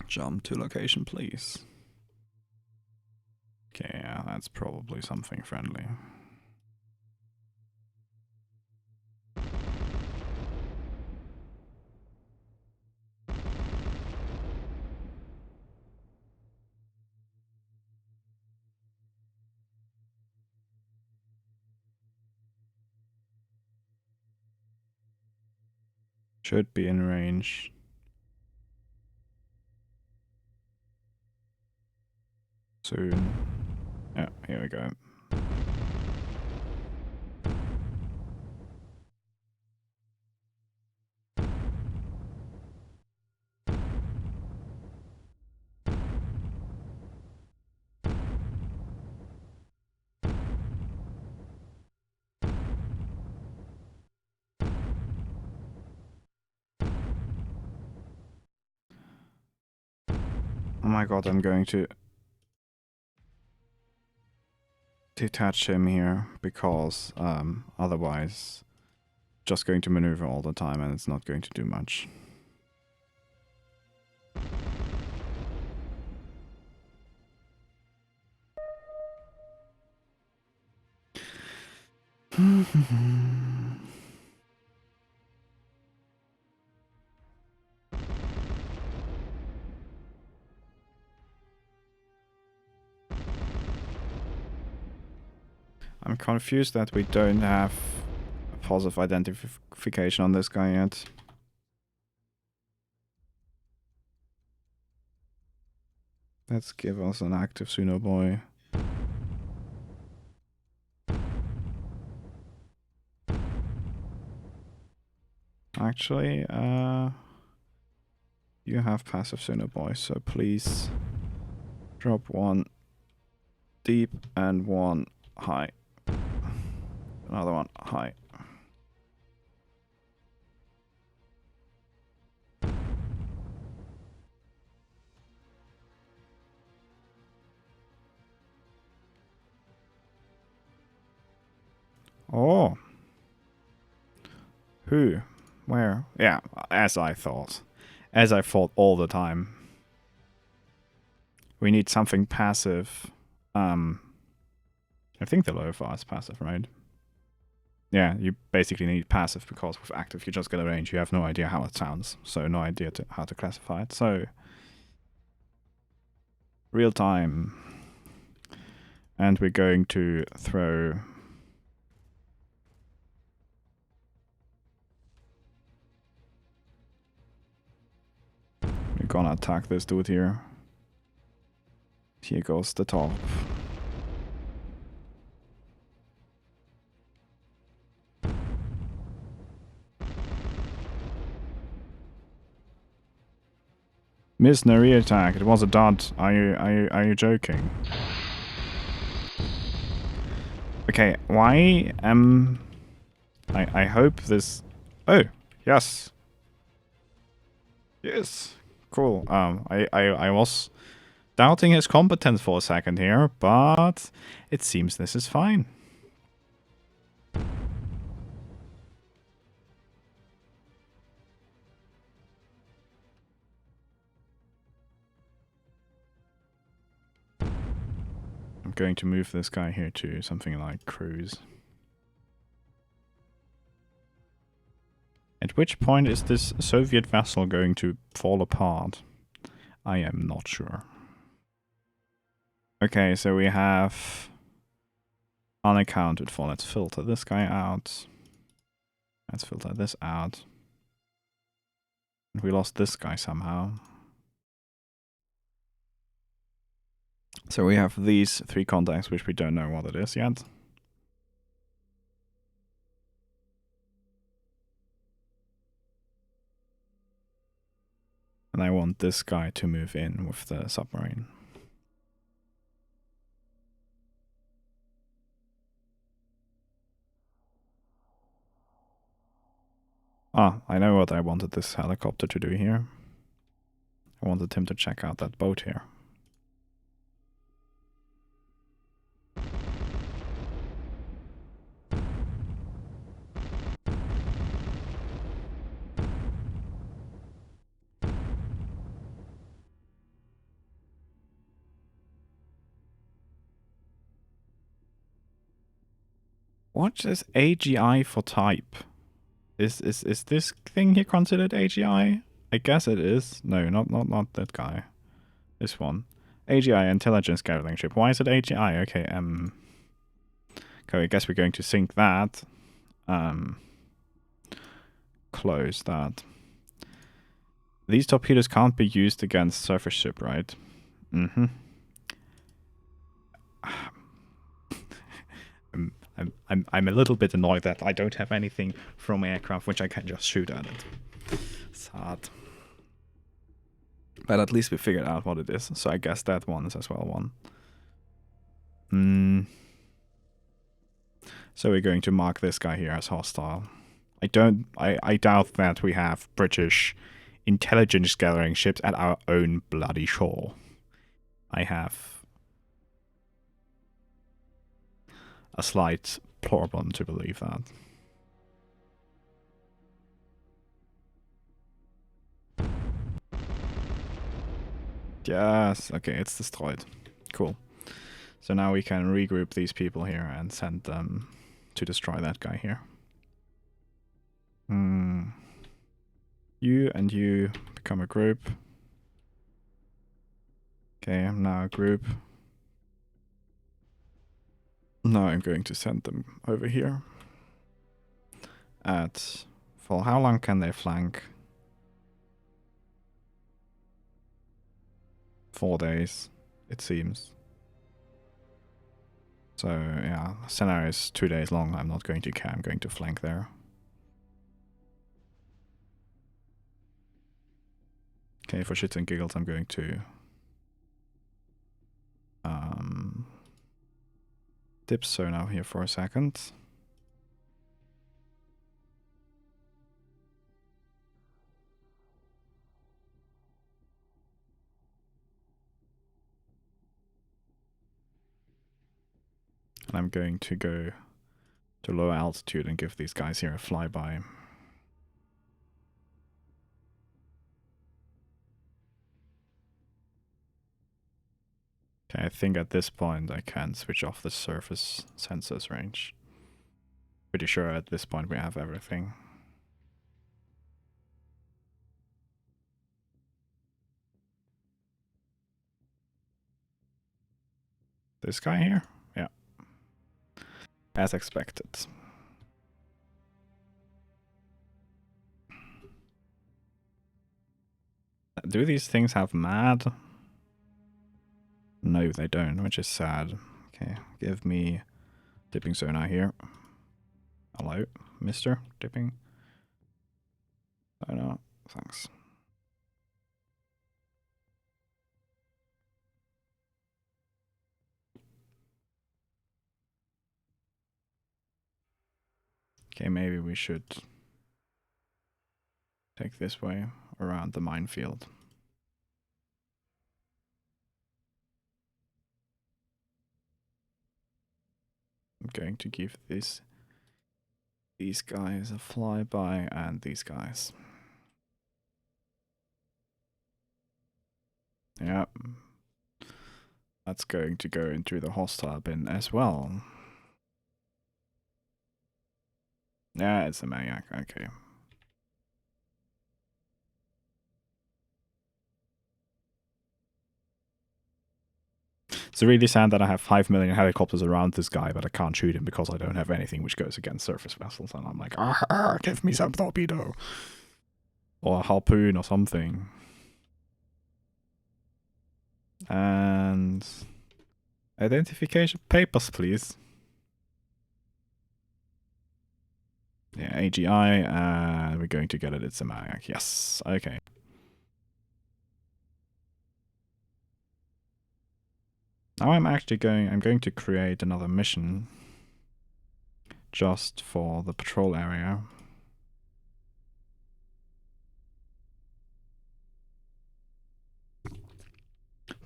Jump to location, please. Okay, yeah, that's probably something friendly. Should be in range. Soon. Yeah, here we go. Oh my god, I'm going to detach him here because otherwise just going to maneuver all the time and it's not going to do much. I'm confused that we don't have a positive identification on this guy yet. Let's give us an active Suno boy. Actually, you have passive Suno boy, so please drop one deep and one high. Another one high. Oh. Who? Where? Yeah, as I thought. As I thought all the time. We need something passive. I think the Lofa is passive, right? Yeah, you basically need passive because with active you just get a range. You have no idea how it sounds, so no idea how to classify it. So, real time. And we're going to throw... We're gonna attack this dude here. Here goes the top. Missed no re-attack. It was a dud. Are you joking? Okay, why I hope this... Oh, yes. Yes. cool. I was doubting his competence for a second here, but it seems this is fine. I'm going to move this guy here to something like cruise. At which point is this Soviet vessel going to fall apart? I am not sure. Okay, so we have unaccounted for. Let's filter this guy out. Let's filter this out. We lost this guy somehow. So we have these 3 contacts, which we don't know what it is yet. And I want this guy to move in with the submarine. Ah, I know what I wanted this helicopter to do here. I wanted him to check out that boat here. What is AGI for type? Is this thing here considered AGI? I guess it is. No, not that guy. This one. AGI, intelligence gathering ship. Why is it AGI? Okay, okay, I guess we're going to sync that. Close that. These torpedoes can't be used against surface ship, right? Mm-hmm. I'm a little bit annoyed that I don't have anything from aircraft which I can just shoot at it. Sad. But at least we figured out what it is, so I guess that one is as well one. So we're going to mark this guy here as hostile. I doubt that we have British intelligence gathering ships at our own bloody shore. I have a slight problem to believe that. Yes, okay, it's destroyed. Cool. So now we can regroup these people here and send them to destroy that guy here. You and you become a group. Okay, I'm now a group. Now I'm going to send them over here. For how long can they flank? 4 days, it seems. So yeah, scenario is 2 days long. I'm not going to care. I'm going to flank there. Okay, for shits and giggles, I'm going to dip sonar here for a second. And I'm going to go to lower altitude and give these guys here a flyby. Okay, I think at this point I can switch off the surface sensors range. Pretty sure at this point we have everything. This guy here? Yeah. As expected. Do these things have MAD? No, they don't, which is sad. Okay, give me dipping sonar here. Hello, Mr. Dipping sonar. Thanks. Okay, maybe we should take this way around the minefield. I'm going to give these guys a flyby and these guys. Yeah. That's going to go into the hostile bin as well. Yeah, it's a maniac. Okay. It's really sad that I have 5 million helicopters around this guy, but I can't shoot him because I don't have anything which goes against surface vessels. And I'm like, give me some torpedo. Or a harpoon or something. And identification papers, please. Yeah, AGI, and we're going to get it. It's a maniac. Yes. Okay. Now I'm going to create another mission just for the patrol area.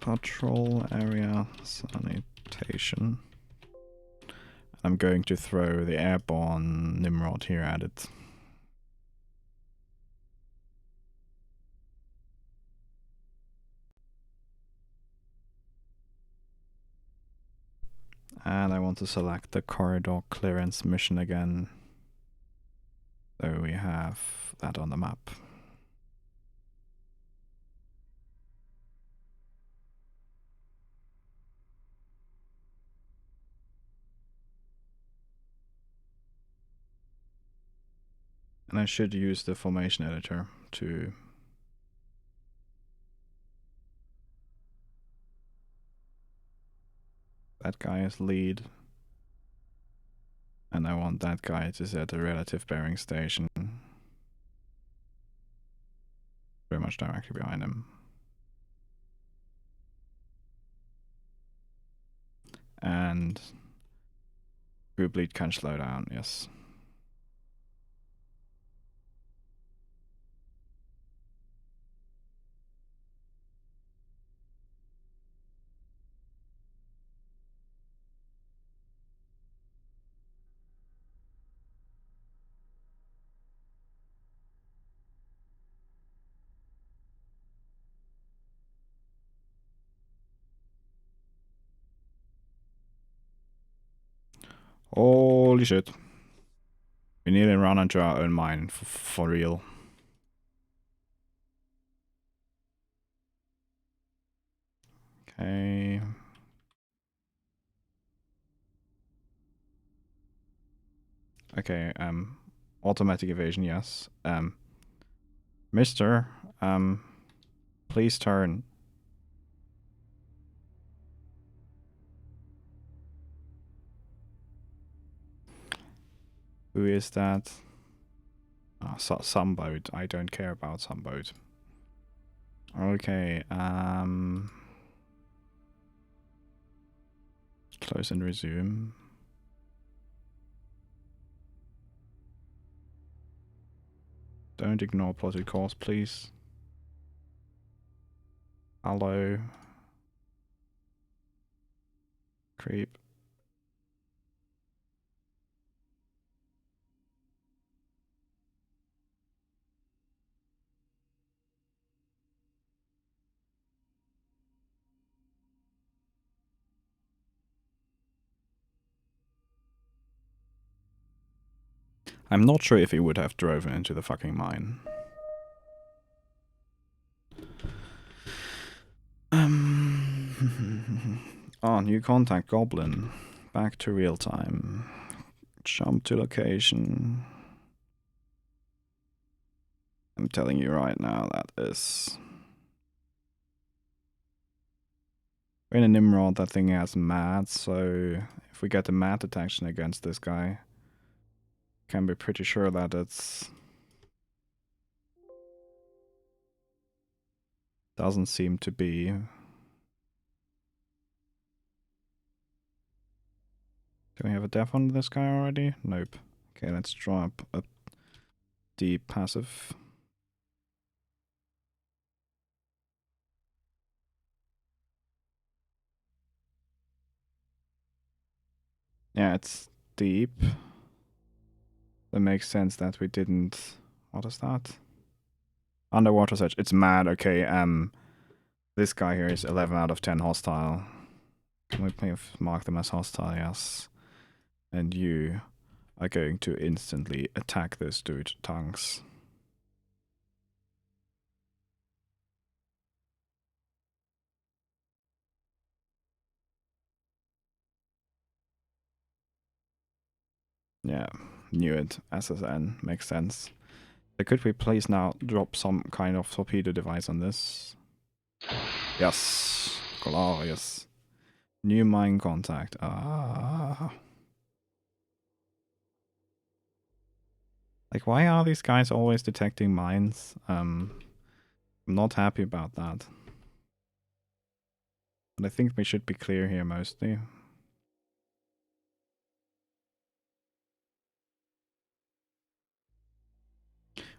Patrol area sanitation. I'm going to throw the airborne Nimrod here at it. And I want to select the corridor clearance mission again. So we have that on the map. And I should use the formation editor to that guy is lead. And I want that guy to set a relative bearing station pretty much directly behind him. And group lead can slow down, yes. Holy shit. We nearly run into our own mine, for real. Okay. Okay, automatic evasion, yes. Mister, please turn. Who is that? Oh, some boat. I don't care about some boat. Okay, close and resume. Don't ignore plotted course, please. Hello. Creep. I'm not sure if he would have driven into the fucking mine. Oh, new contact, Goblin. Back to real time. Jump to location. I'm telling you right now, that is... We're in a Nimrod, that thing has mad, so if we get a mad detection against this guy, can be pretty sure that it's... Doesn't seem to be. Do we have a def on this guy already? Nope. Okay, let's drop a deep passive. Yeah, it's deep. That makes sense that we didn't. What is that? Underwater search. It's mad. Okay. This guy here is 11 out of 10 hostile. Can we mark them as hostile? Yes. And you are going to instantly attack this dude, Tongues. Yeah, knew it. SSN makes sense. So could we please now drop some kind of torpedo device on this? Yes, glorious. New mine contact. Ah. Like, why are these guys always detecting mines? I'm not happy about that. But I think we should be clear here mostly.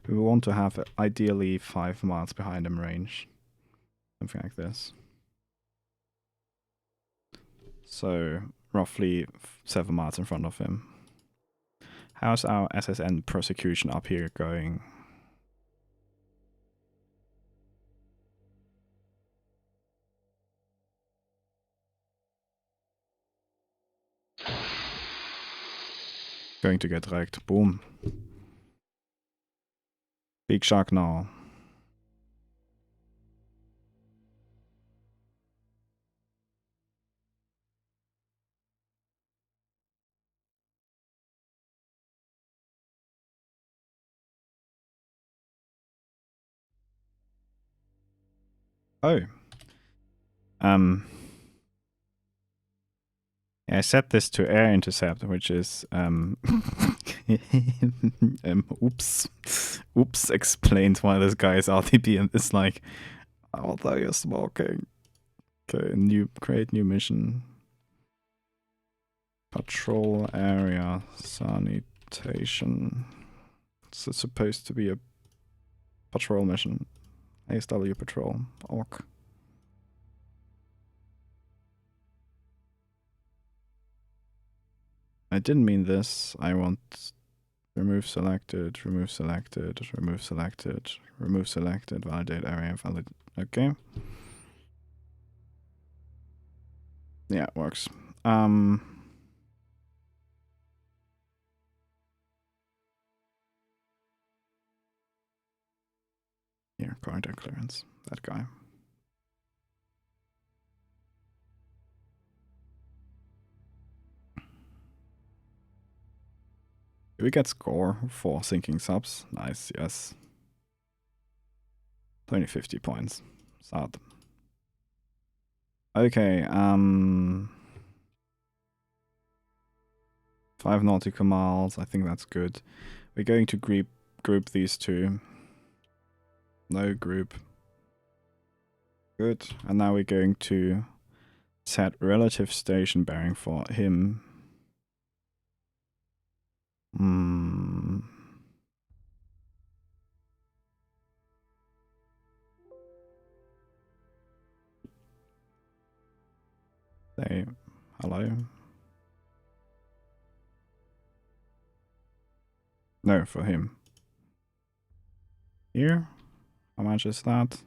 We want to have ideally 5 miles behind him range. Something like this. So roughly 7 miles in front of him. How's our SSN prosecution up here going? Going to get wrecked. Boom. Big shark now. Oh. I set this to air intercept, which is oops. Oops explains why this guy is RTP and it's like, although you're smoking. Okay, create new mission. Patrol area sanitation. It's supposed to be a patrol mission. ASW patrol. Orc. I didn't mean this. I want remove selected, remove selected, remove selected, remove selected, validate area, valid. Okay. Yeah, it works. Here, corridor clearance. That guy. Do we get score for sinking subs? Nice, yes. 2050 points. Sad. Okay, 5 nautical miles. I think that's good. We're going to group these two. No group. Good. And now we're going to set relative station bearing for him. Say hello. No, for him. Here. How much is that?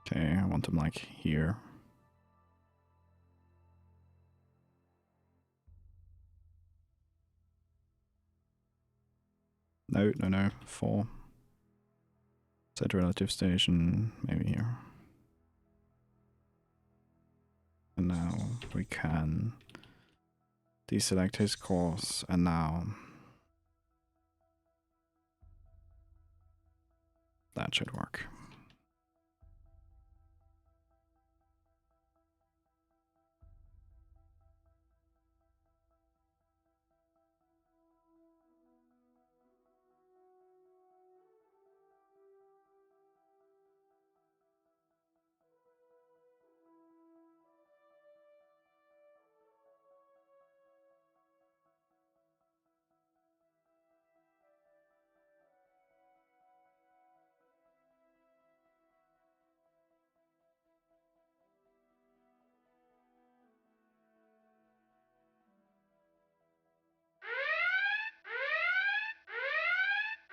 Okay, I want him like here. No, no, no. 4. Set relative station, maybe here. And now we can deselect his course, and now that should work.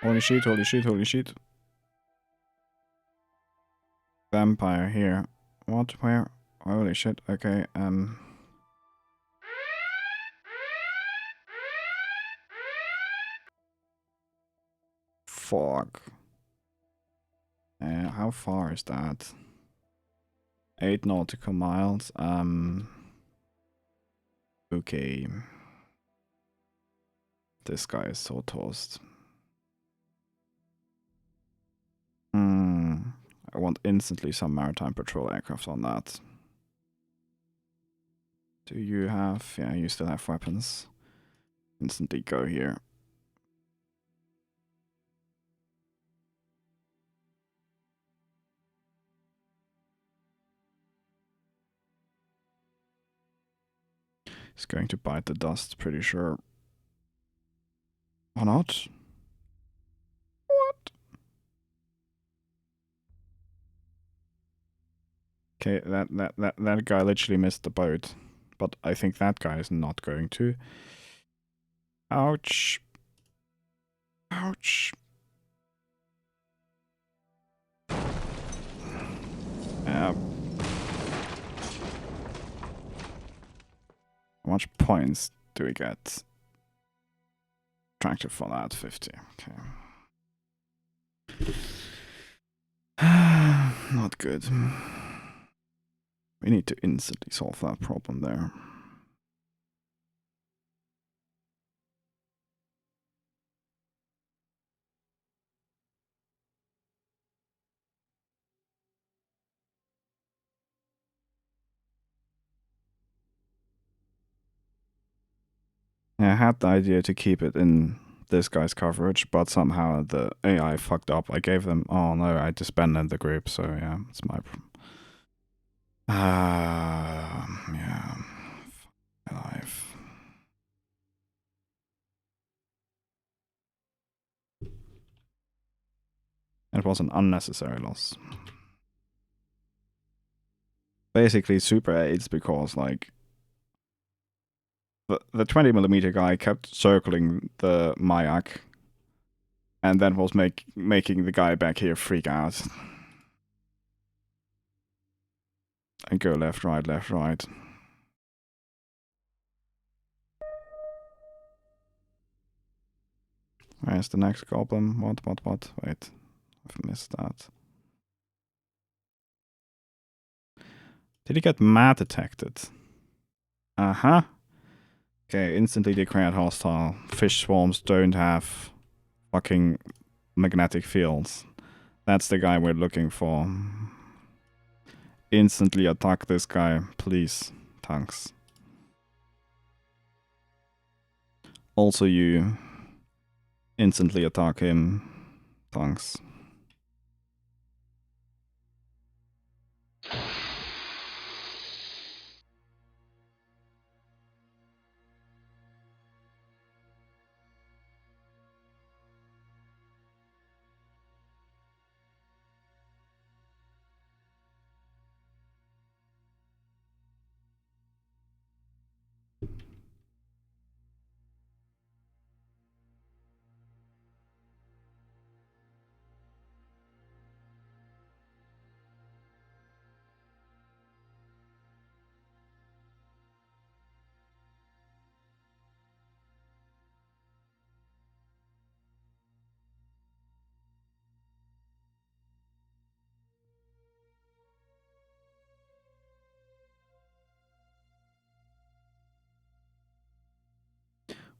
Holy shit, holy shit, holy shit. Vampire here. What? Where? Holy shit, okay, Fuck. How far is that? 8 nautical miles, okay. This guy is so toast. I want instantly some maritime patrol aircraft on that. Do you have... yeah, you still have weapons. Instantly go here. He's going to bite the dust, pretty sure. Or not? What? Okay, that guy literally missed the boat. But I think that guy is not going to. Ouch. Ouch. Yeah. How much points do we get? Attractive for that, 50. Okay. Not good. We need to instantly solve that problem there. I had the idea to keep it in this guy's coverage, but somehow the AI fucked up. I gave them... oh no, I disbanded the group, so yeah, it's my problem. Yeah. Life. It was an unnecessary loss. Basically, super aids because, like, the 20mm guy kept circling the Mayak, and then was making the guy back here freak out. And go left, right, left, right. Where's the next goblin? What? Wait, I've missed that. Did he get mad detected? Uh-huh. Okay, instantly declared hostile. Fish swarms don't have fucking magnetic fields. That's the guy we're looking for. Instantly attack this guy, please. Thanks. Also you. Instantly attack him. Thanks.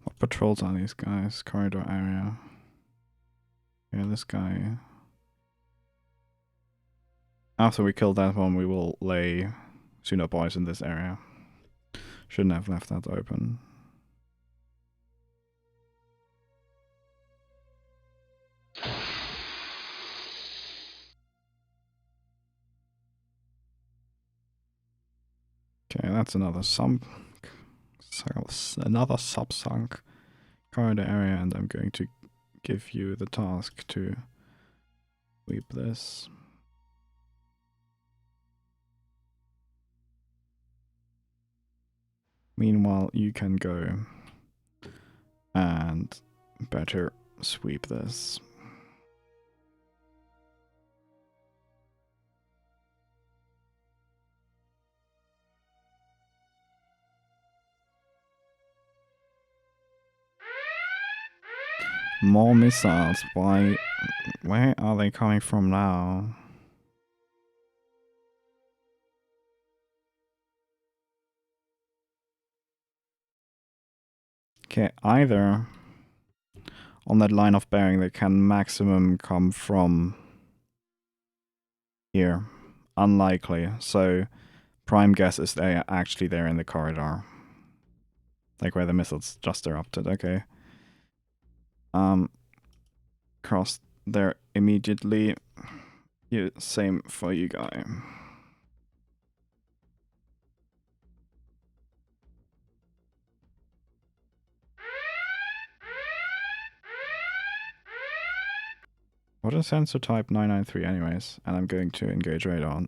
What patrols are these guys? Corridor area. Yeah, this guy. After we kill that one, we will lay Suno boys in this area. Shouldn't have left that open. Okay, that's another sub-sunk corridor area, and I'm going to give you the task to sweep this. Meanwhile, you can go and better sweep this. More missiles. Why? Where are they coming from now? Okay, either on that line of bearing they can maximum come from here. Unlikely. So prime guess is they are actually there in the corridor. Like where the missiles just erupted, okay. Cross there immediately. Same for you guy. What is sensor type 993 anyways? And I'm going to engage radar.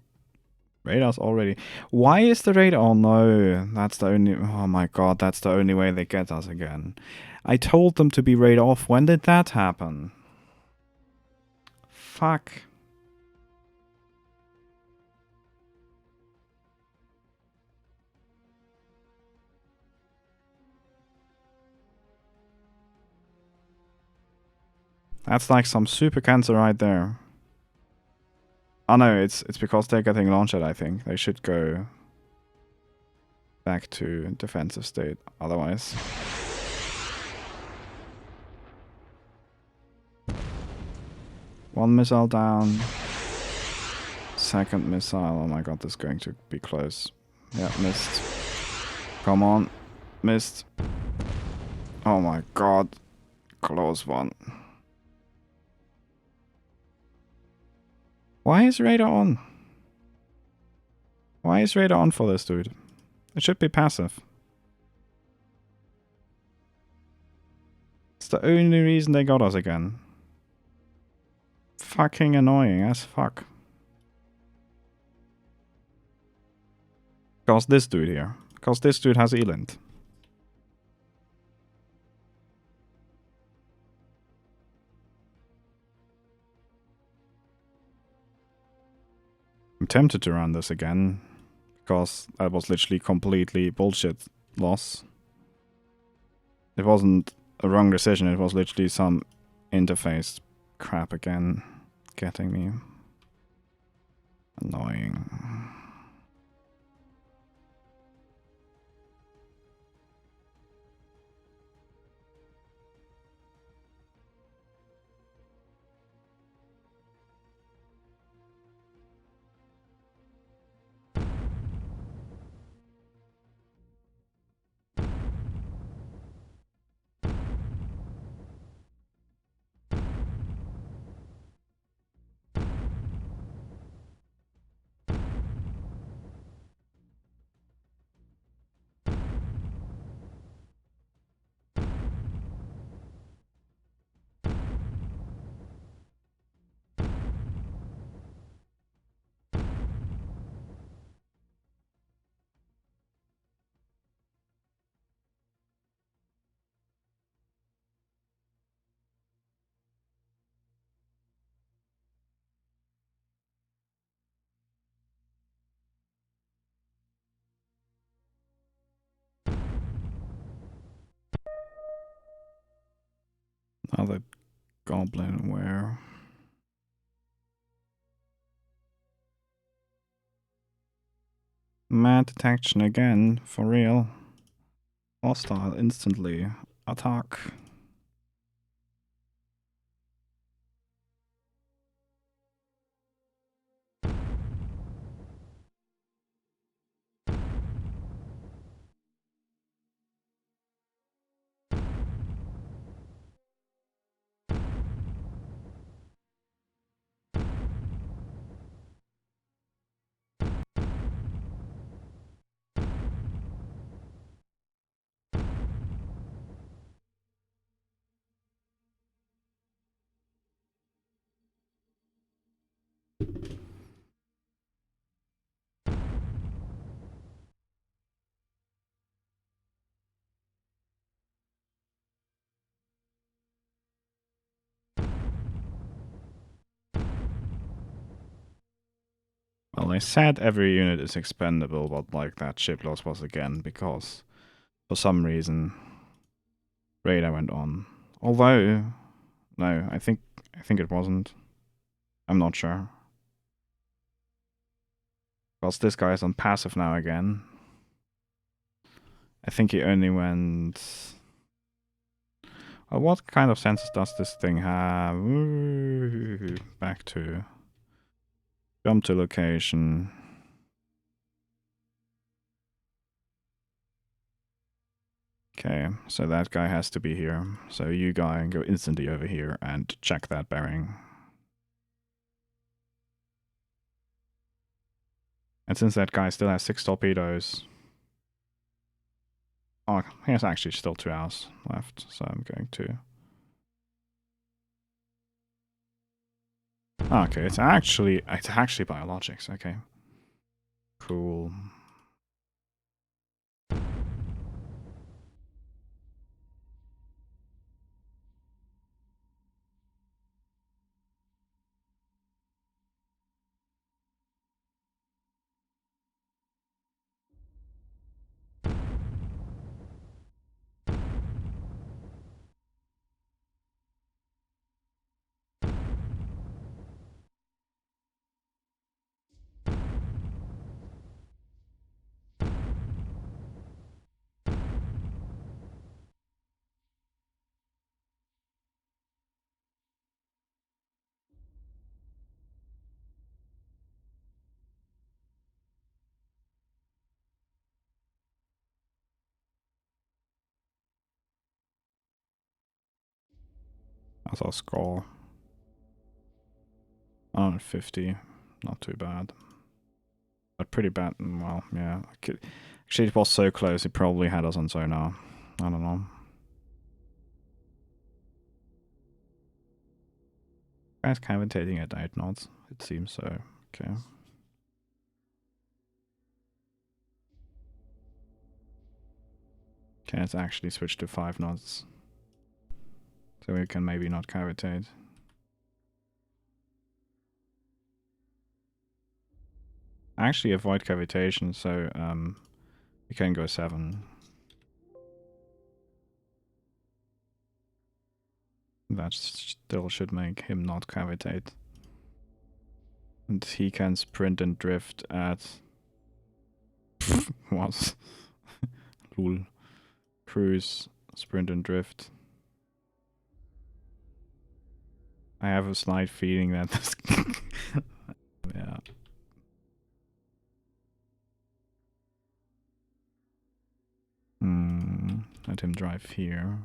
Radar's already... Why is the radar... Oh no, that's the only... Oh my god, that's the only way they get us again. I told them to be radar off. When did that happen? Fuck. That's like some super cancer right there. Oh no, it's because they're getting launched, I think. They should go back to defensive state, otherwise. One missile down. Second missile. Oh my god, this is going to be close. Yeah, missed. Come on. Missed. Oh my god. Close one. Why is radar on? Why is radar on for this dude? It should be passive. It's the only reason they got us again. Fucking annoying as fuck. Because this dude here. Because this dude has Elend. I'm tempted to run this again. Because that was literally completely bullshit loss. It wasn't a wrong decision, it was literally some interface crap again. Getting me. Annoying. Another goblin where... Mad detection again, for real. Hostile instantly. Attack. Well, I said every unit is expendable, but like that ship loss was again because for some reason radar went on. Although No, I think it wasn't. I'm not sure. Because this guy is on passive now again. I think he only went... Well, what kind of senses does this thing have? Ooh, back to... Jump to location. Okay, so that guy has to be here. So you guy go instantly over here and check that bearing. And since that guy still has 6 torpedoes... Oh, he has actually still 2 hours left, so I'm going to... Okay, it's actually biologics, okay. Cool. That's our score. 150, not too bad. But pretty bad, well, yeah. Actually, it was so close, he probably had us on sonar. I don't know. Guy's commentating at 8 knots, it seems so. Okay. Okay, let's actually switch to 5 knots. So we can maybe not cavitate. Actually avoid cavitation, so we can go 7. That still should make him not cavitate. And he can sprint and drift at... what? Lul. Cruise, sprint and drift. I have a slight feeling that this... yeah. Let him drive here.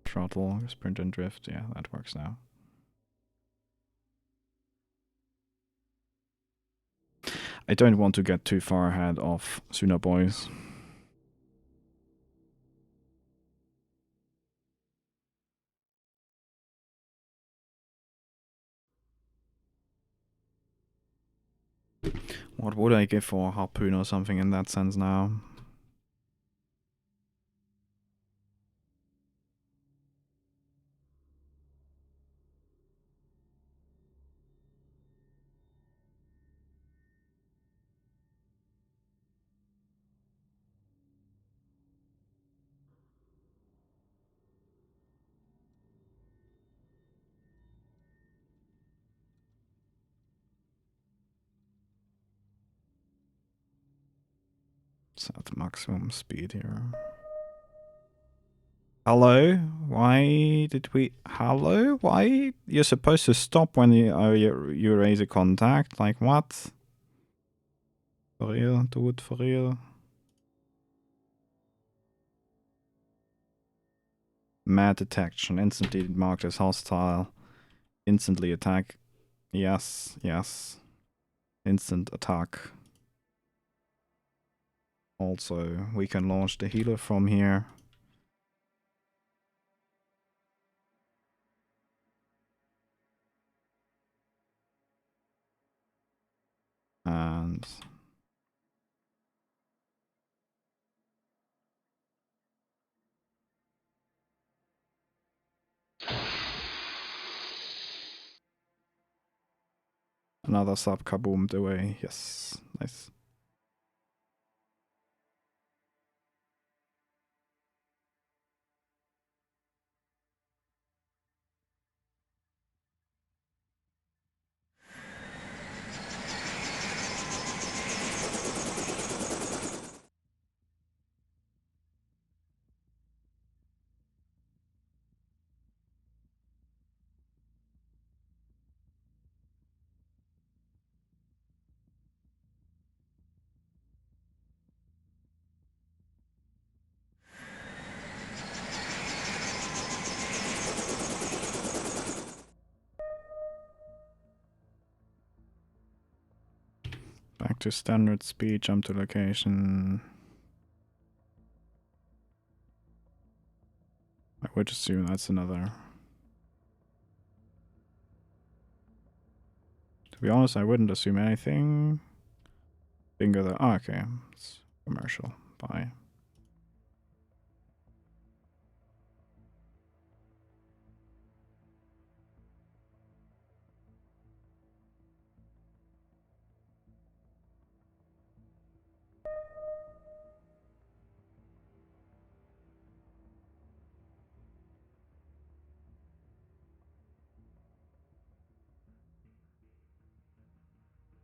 Throttle, sprint and drift. Yeah, that works now. I don't want to get too far ahead of Suna Boys. What would I give for a harpoon or something in that sense now? Set maximum speed here. Hello? Why did we... Hello? Why? You're supposed to stop when you raise a contact? Like what? For real? Dude, for real? Mad detection. Instantly marked as hostile. Instantly attack. Yes, yes. Instant attack. Also, we can launch the healer from here. And... another sub kaboomed away. Yes, nice. Back to standard speed, jump to location. I would assume that's another. To be honest, I wouldn't assume anything. Bingo there. Oh, okay. It's commercial. Bye.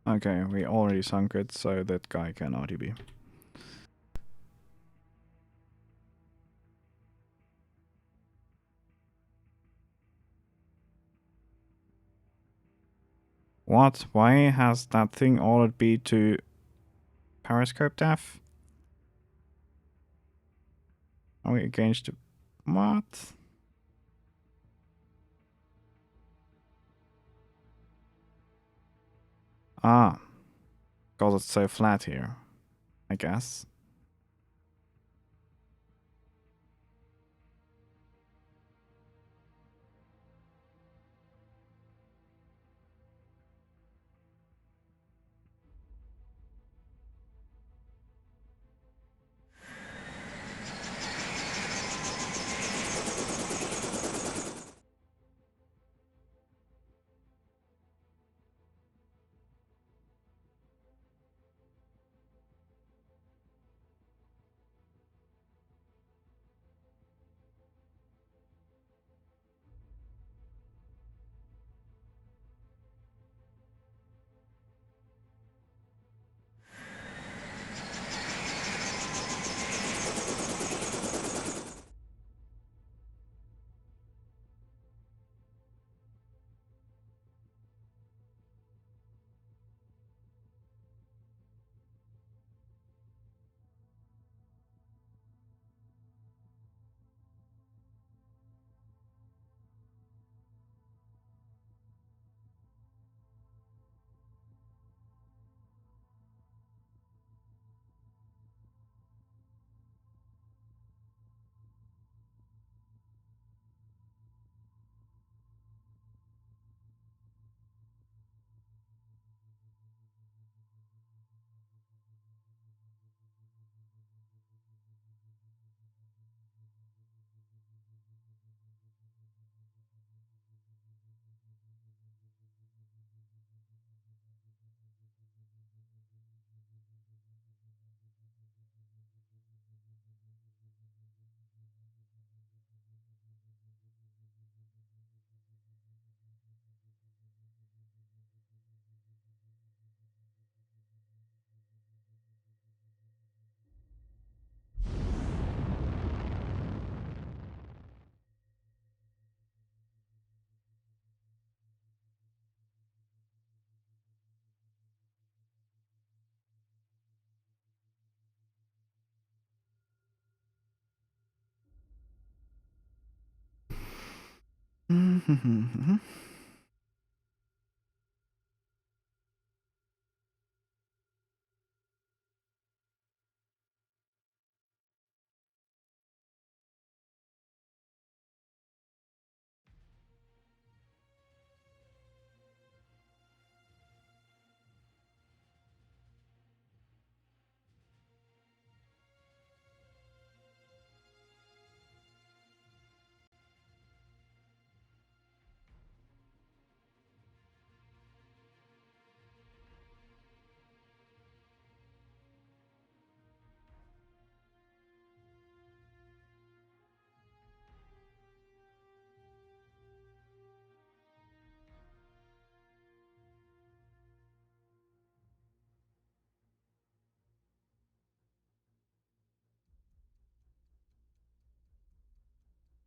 Okay, we already sunk it, so that guy can RTB. What? Why has that thing ordered B to Periscope Dev? Are we against the... What? Ah. Because it's so flat here, I guess.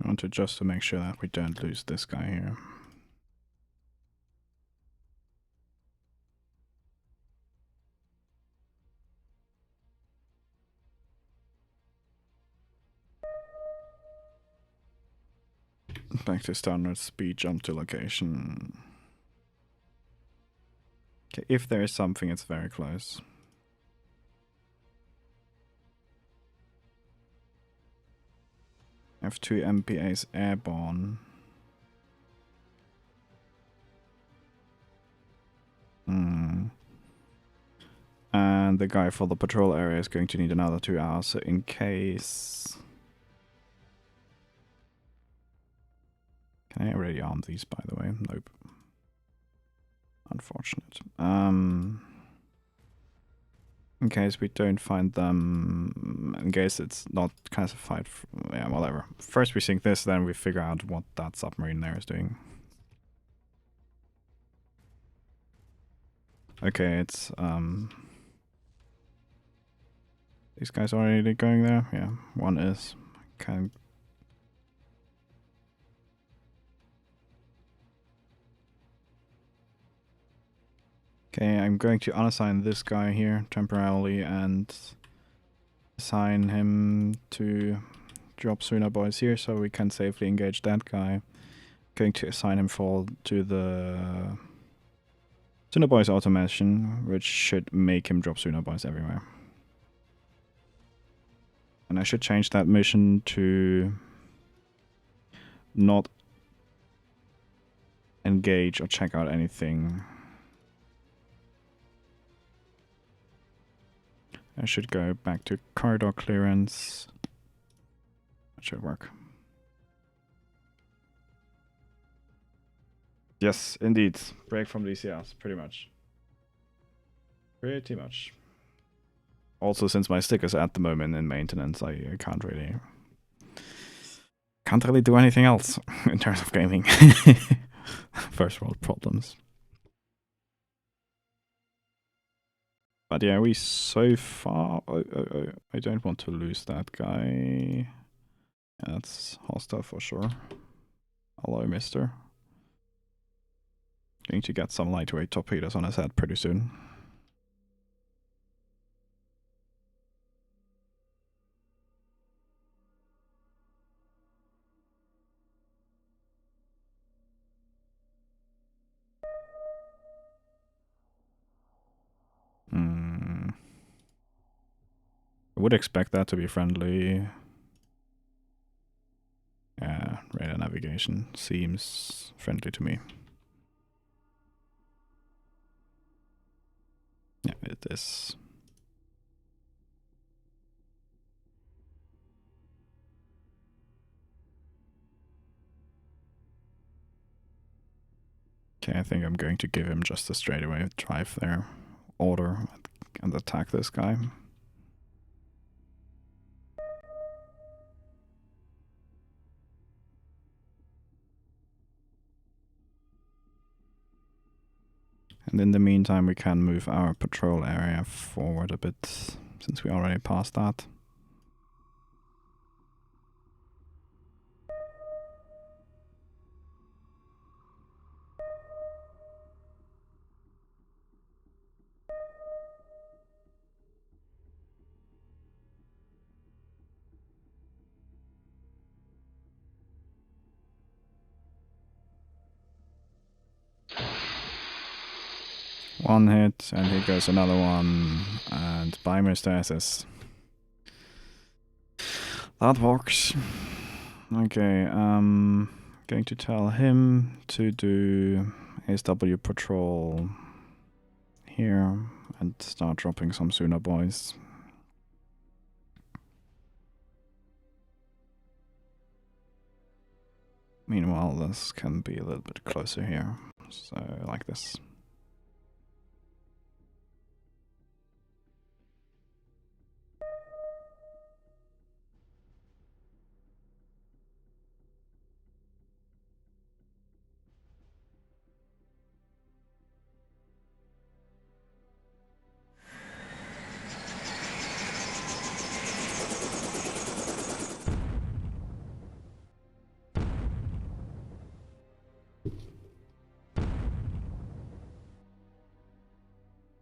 I want to just to make sure that we don't lose this guy here. Back to standard speed, jump to location. Okay, if there is something, it's very close. I have 2 MPAs airborne. And the guy for the patrol area is going to need another 2 hours, so in case... Can I already arm these, by the way? Nope. Unfortunate. In case we don't find them, in case it's not classified, yeah, whatever. First we sink this, then we figure out what that submarine there is doing. Okay, it's, these guys already going there? Yeah, one is. Can Okay, I'm going to unassign this guy here temporarily and assign him to drop Suna Boys here so we can safely engage that guy. Going to assign him to the Suna Boys automation, which should make him drop Suna Boys everywhere. And I should change that mission to not engage or check out anything. I should go back to corridor clearance. That should work. Yes, indeed. Break from DCRs, pretty much. Pretty much. Also, since my stick is at the moment in maintenance, I can't really do anything else in terms of gaming. First world problems. But yeah, we so far... I don't want to lose that guy. Yeah, that's hostile for sure. Hello, mister. Going to get some lightweight torpedoes on his head pretty soon. I would expect that to be friendly. Yeah, radar navigation seems friendly to me. Yeah, it is. Okay, I think I'm going to give him just a straightaway drive there. Order and attack this guy. And in the meantime, we can move our patrol area forward a bit, since we already passed that. One hit, and here goes another one, and bye, Mr. SS. That works. Okay, going to tell him to do ASW patrol here and start dropping some Suna Boys. Meanwhile, this can be a little bit closer here, so like this.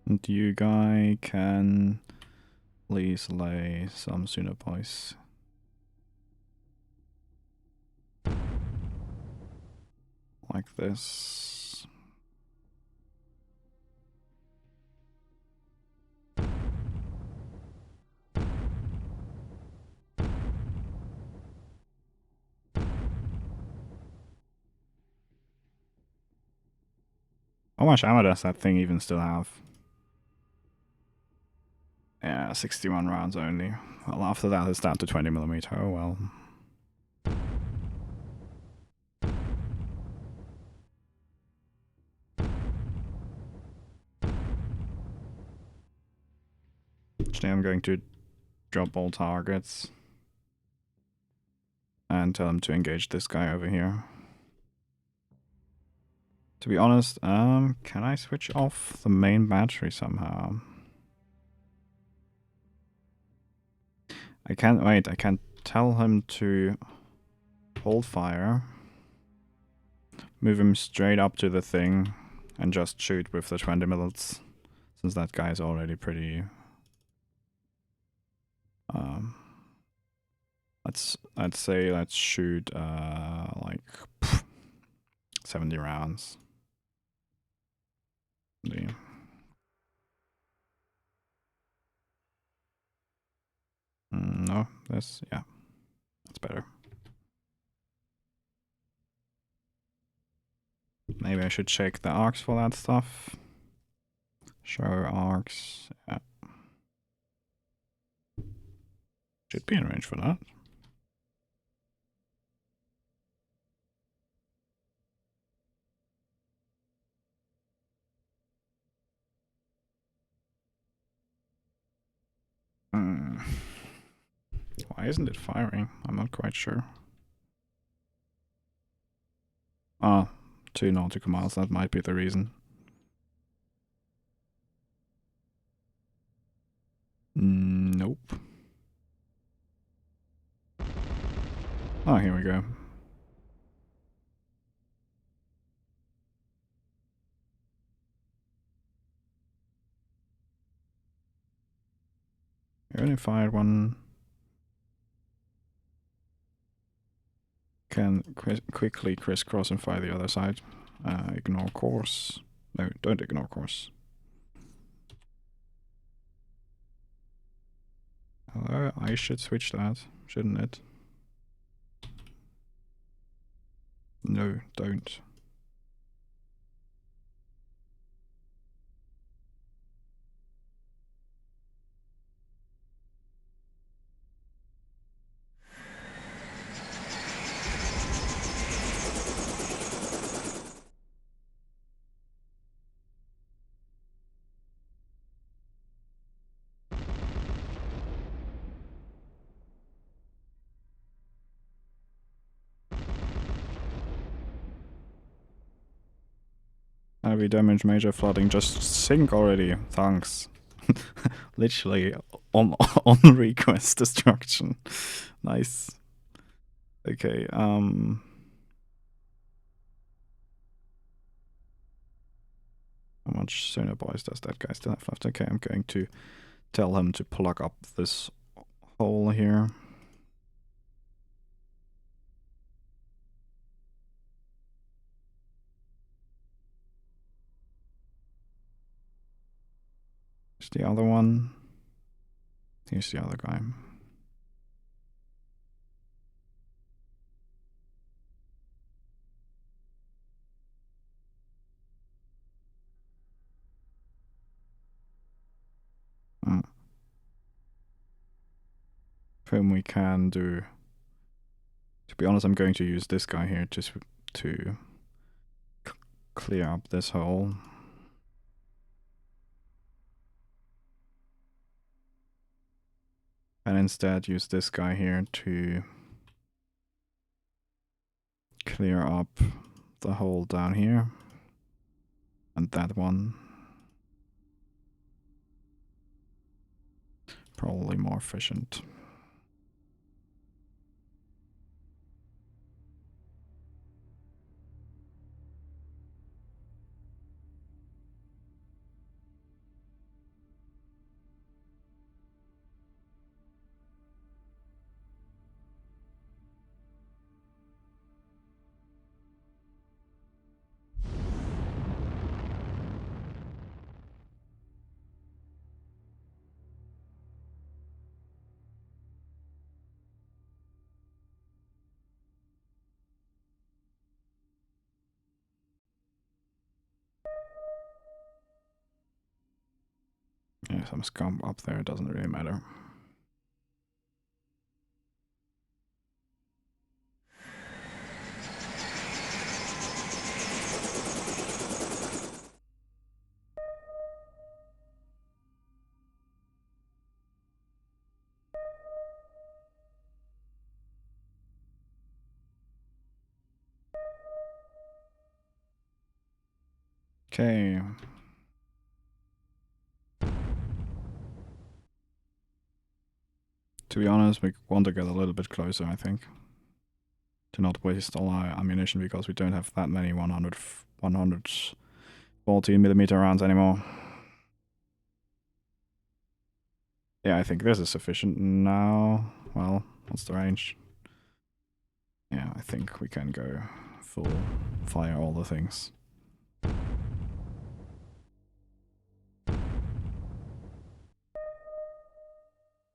And you guy can please lay some Suna Boys. Like this. How much ammo does that thing even still have? Yeah, 61 rounds only. Well, after that it's down to 20mm. Oh well. Actually, I'm going to drop all targets and tell him to engage this guy over here. To be honest, can I switch off the main battery somehow? I can't, wait, I can tell him to hold fire, move him straight up to the thing, and just shoot with the 20mm, since that guy is already pretty... I'd say let's shoot like 70 rounds. No, this, yeah, that's better. Maybe I should check the arcs for that stuff. Show arcs, yeah. Should be in range for that. Why isn't it firing? I'm not quite sure. Ah, 2 nautical miles, that might be the reason. Nope. Oh, here we go. You only fired one. Can quickly crisscross and fire the other side. Ignore course. No, don't ignore course. Hello, I should switch that, shouldn't it? No, don't. Heavy damage, major flooding, just sink already, thanks. Literally on request destruction. Nice. Okay, how much sonar boys does that guy still have left? Okay, I'm going to tell him to plug up this hole here. Here's the other one. Here's the other guy. Whom we can do. To be honest, I'm going to use this guy here just to clear up this hole. And instead use this guy here to clear up the hole down here. And that one. Probably more efficient. some scum up there, it doesn't really matter. Okay. To be honest, we want to get a little bit closer, I think. To not waste all our ammunition because we don't have that many 140mm rounds anymore. Yeah, I think this is sufficient now. Well, what's the range? Yeah, I think we can go full fire all the things.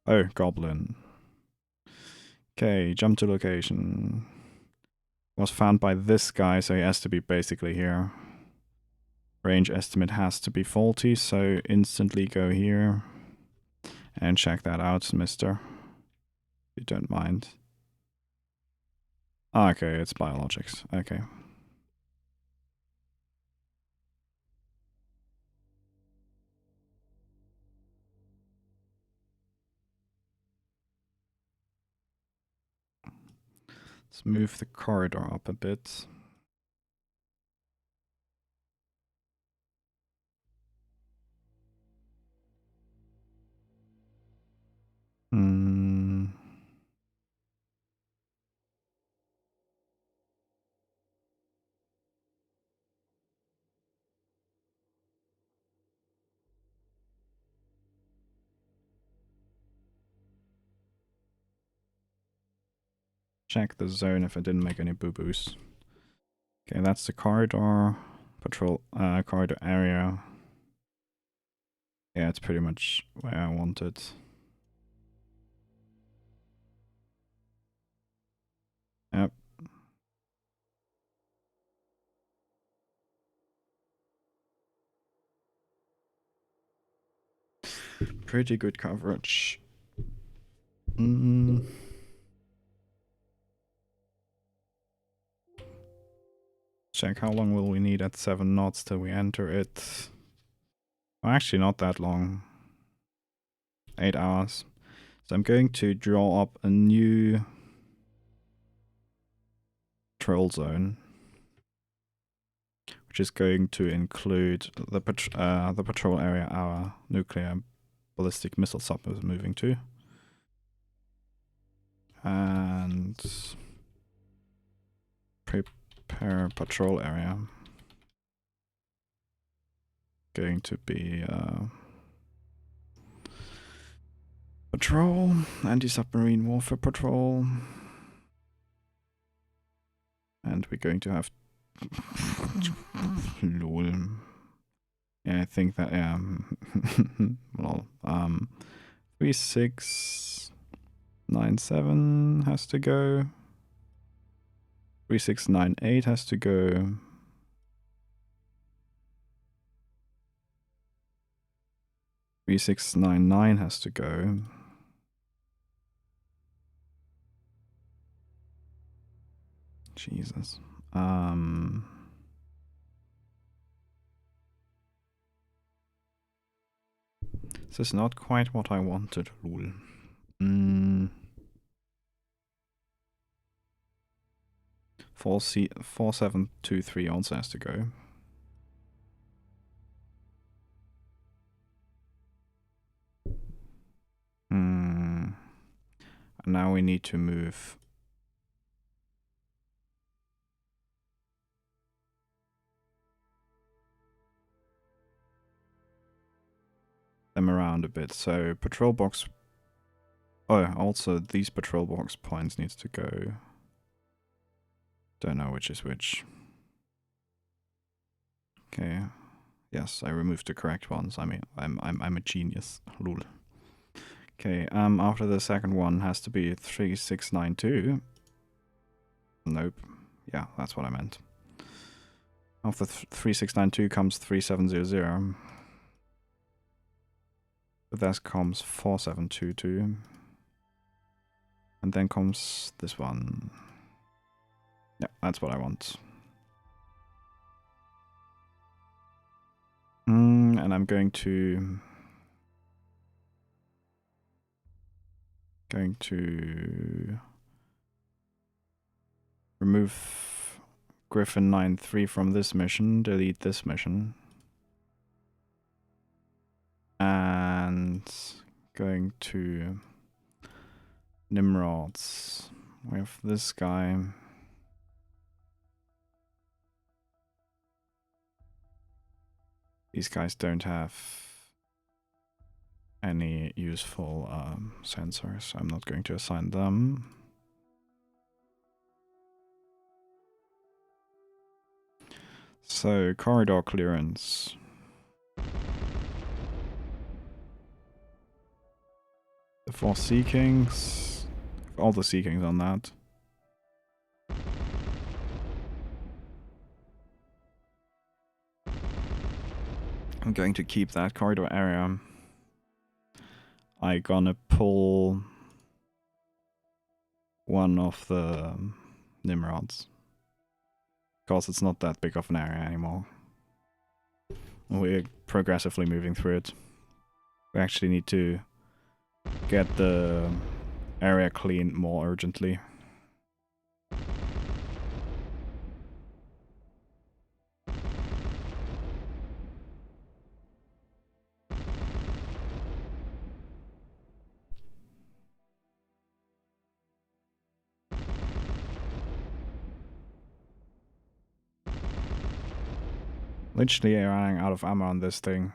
Oh, goblin. Okay, jump to location. Was found by this guy, so he has to be basically here. Range estimate has to be faulty, so instantly go here. And check that out, mister. If you don't mind. Okay, it's biologics. Okay. Let's move the corridor up a bit. Check the zone if I didn't make any boo-boos. Okay, that's the corridor. Patrol corridor area. Yeah, it's pretty much where I want it. Yep. Pretty good coverage. Check how long will we need at 7 knots till we enter it. Well, actually not that long. 8 hours. So I'm going to draw up a new patrol zone, which is going to include the patrol area our nuclear ballistic missile sub is moving to. And prepare patrol area. Going to be patrol, anti-submarine warfare patrol. And we're going to have lol. Yeah, I think that lol. 3697 has to go. 3698 has to go. 3699 has to go. Jesus. This is not quite what I wanted, lol. 4723 also has to go. And now we need to move them around a bit. So patrol box. Oh, also these patrol box points needs to go. Don't know which is which. Okay. Yes, I removed the correct ones. I mean, I'm a genius. Lol. Okay. After the second one has to be 3692. Nope. Yeah, that's what I meant. After 3692 comes 3700. With that comes 4722. And then comes this one. Yeah, that's what I want. And I'm going to remove Griffin 9-3 from this mission, delete this mission. And going to Nimrods with this guy. These guys don't have any useful sensors, so I'm not going to assign them. So, corridor clearance. The 4 Sea Kings. All the Sea Kings on that. I'm going to keep that corridor area. I'm gonna pull one of the Nimrods. Because it's not that big of an area anymore. We're progressively moving through it. We actually need to get the area cleaned more urgently. Literally running out of ammo on this thing.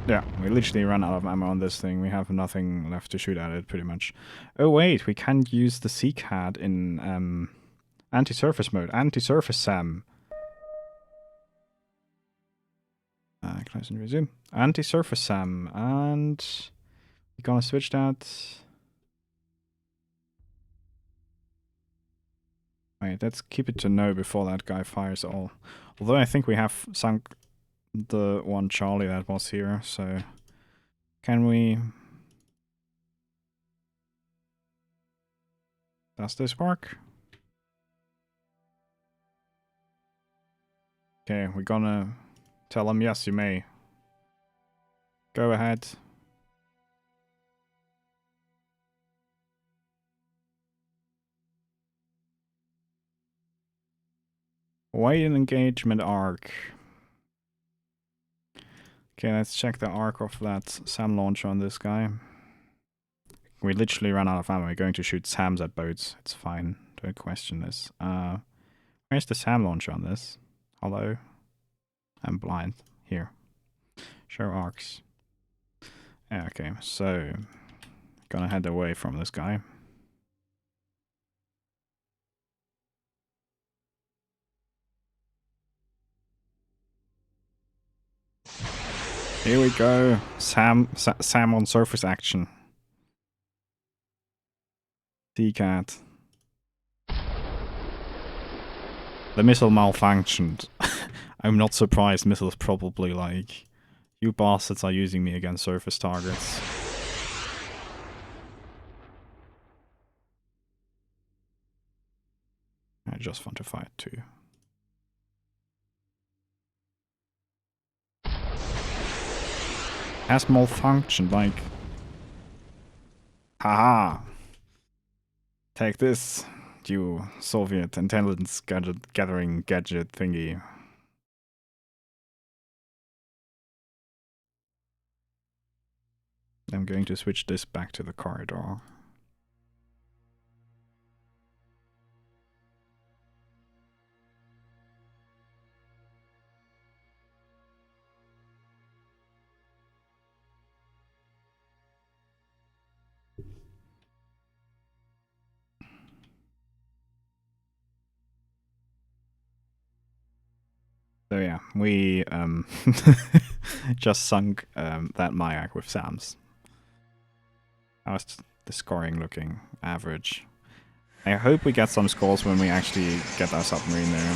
Yeah, we literally ran out of ammo on this thing. We have nothing left to shoot at it, pretty much. Oh wait, we can use the CCAD in anti-surface mode. Anti-surface SAM. Close and resume. Anti-surface SAM, and we're gonna switch that. Wait, let's keep it to no before that guy fires all. Although I think we have sunk the one Charlie that was here, so can we... Does this work? Okay, we're gonna tell him yes, you may. Go ahead. Wait an engagement arc. Okay, let's check the arc of that SAM launcher on this guy. We literally ran out of ammo. We're going to shoot SAMs at boats. It's fine. Don't question this. Where's the SAM launcher on this? Hello? I'm blind. Here. Show arcs. Yeah, okay, so... Gonna head away from this guy. Here we go. SAM on surface action. CCAT. The missile malfunctioned. I'm not surprised. Missiles probably like, you bastards are using me against surface targets. I just want to fight too. Has malfunctioned, like... Haha! Take this, you Soviet intelligence gathering gadget thingy. I'm going to switch this back to the corridor. So yeah, we just sunk that Mayak with SAMs. How's the scoring looking? Average. I hope we get some scores when we actually get our submarine there.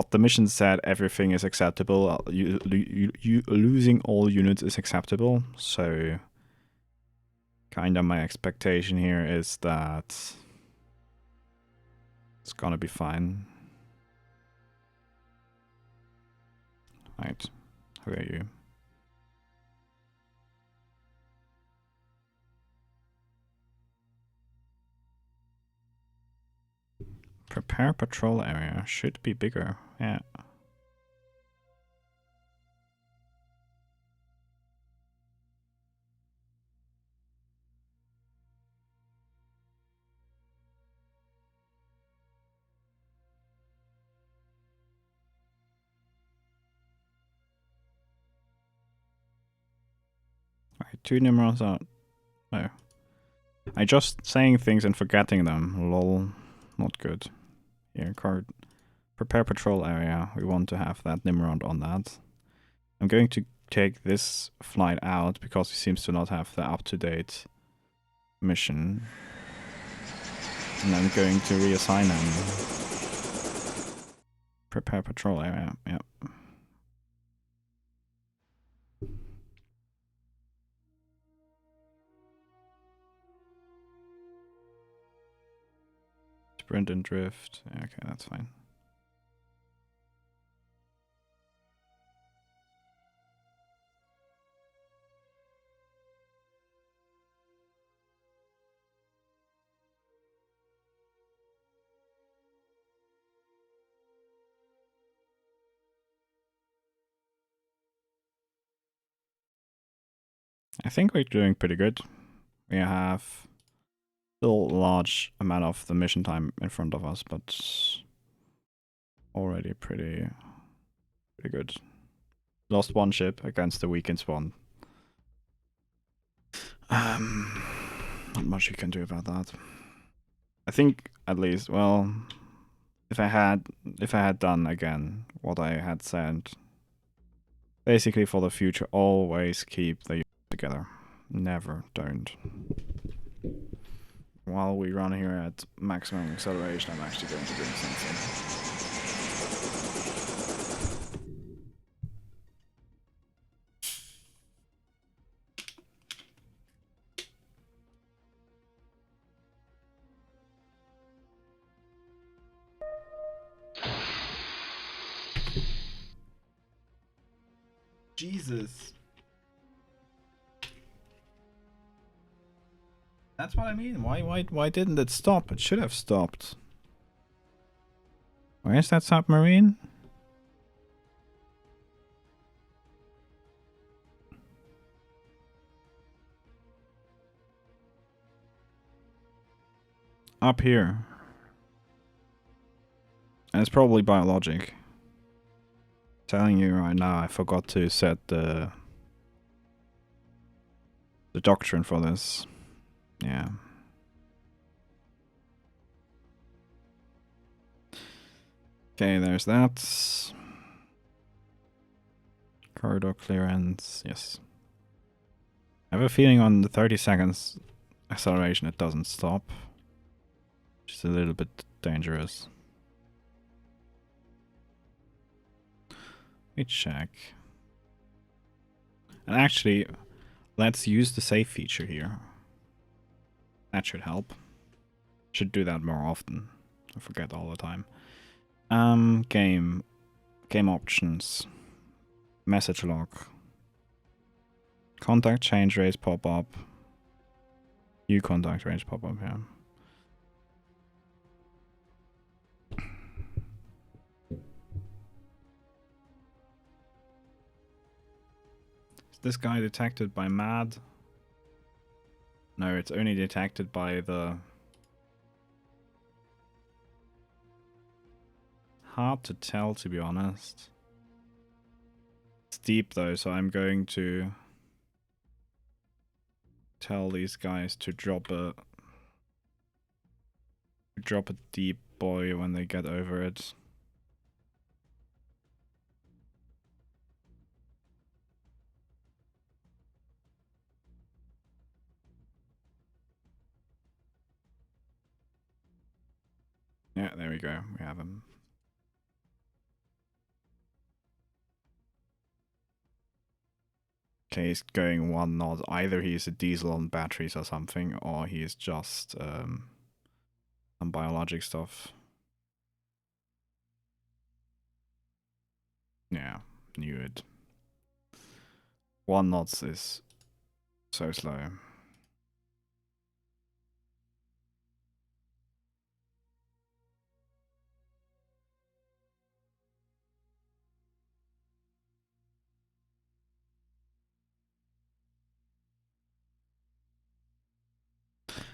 But the mission said everything is acceptable. Losing all units is acceptable. So, kind of my expectation here is that it's gonna be fine. Right, who are you? Prepare patrol area. Should be bigger. Yeah. Right, 2 numerals out. No. I just saying things and forgetting them. Lol. Not good. Here, card. Prepare patrol area. We want to have that Nimrod on that. I'm going to take this flight out because he seems to not have the up-to-date mission. And I'm going to reassign him. Prepare patrol area. Yep. Sprint and drift. Okay, that's fine. I think we're doing pretty good. We have still a large amount of the mission time in front of us, but already pretty good. Lost 1 ship against the weakened one. Not much you can do about that. I think at least, well, if I had done again what I had said, basically for the future, always keep the units together. Never don't. While we run here at maximum acceleration, I'm actually going to bring something. Jesus. That's what I mean. Why didn't it stop? It should have stopped. Where's that submarine? Up here. And it's probably biologic. Telling you right now, I forgot to set the doctrine for this. Yeah. Okay, there's that. Corridor clearance, yes. I have a feeling on the 30 seconds acceleration it doesn't stop. Which is a little bit dangerous. Let me check. And actually, let's use the save feature here. That should help. Should do that more often. I forget all the time. Game options. Message log. Contact change rates pop up. New contact range pop up here. Is this guy detected by MAD? No, it's only detected by the... Hard to tell, to be honest. It's deep though, so I'm going to tell these guys to drop a deep buoy when they get over it. Yeah, there we go. We have him. Okay, he's going 1 knot. Either he's a diesel on batteries or something, or he is just some biologic stuff. Yeah, knew it. 1 knot is so slow.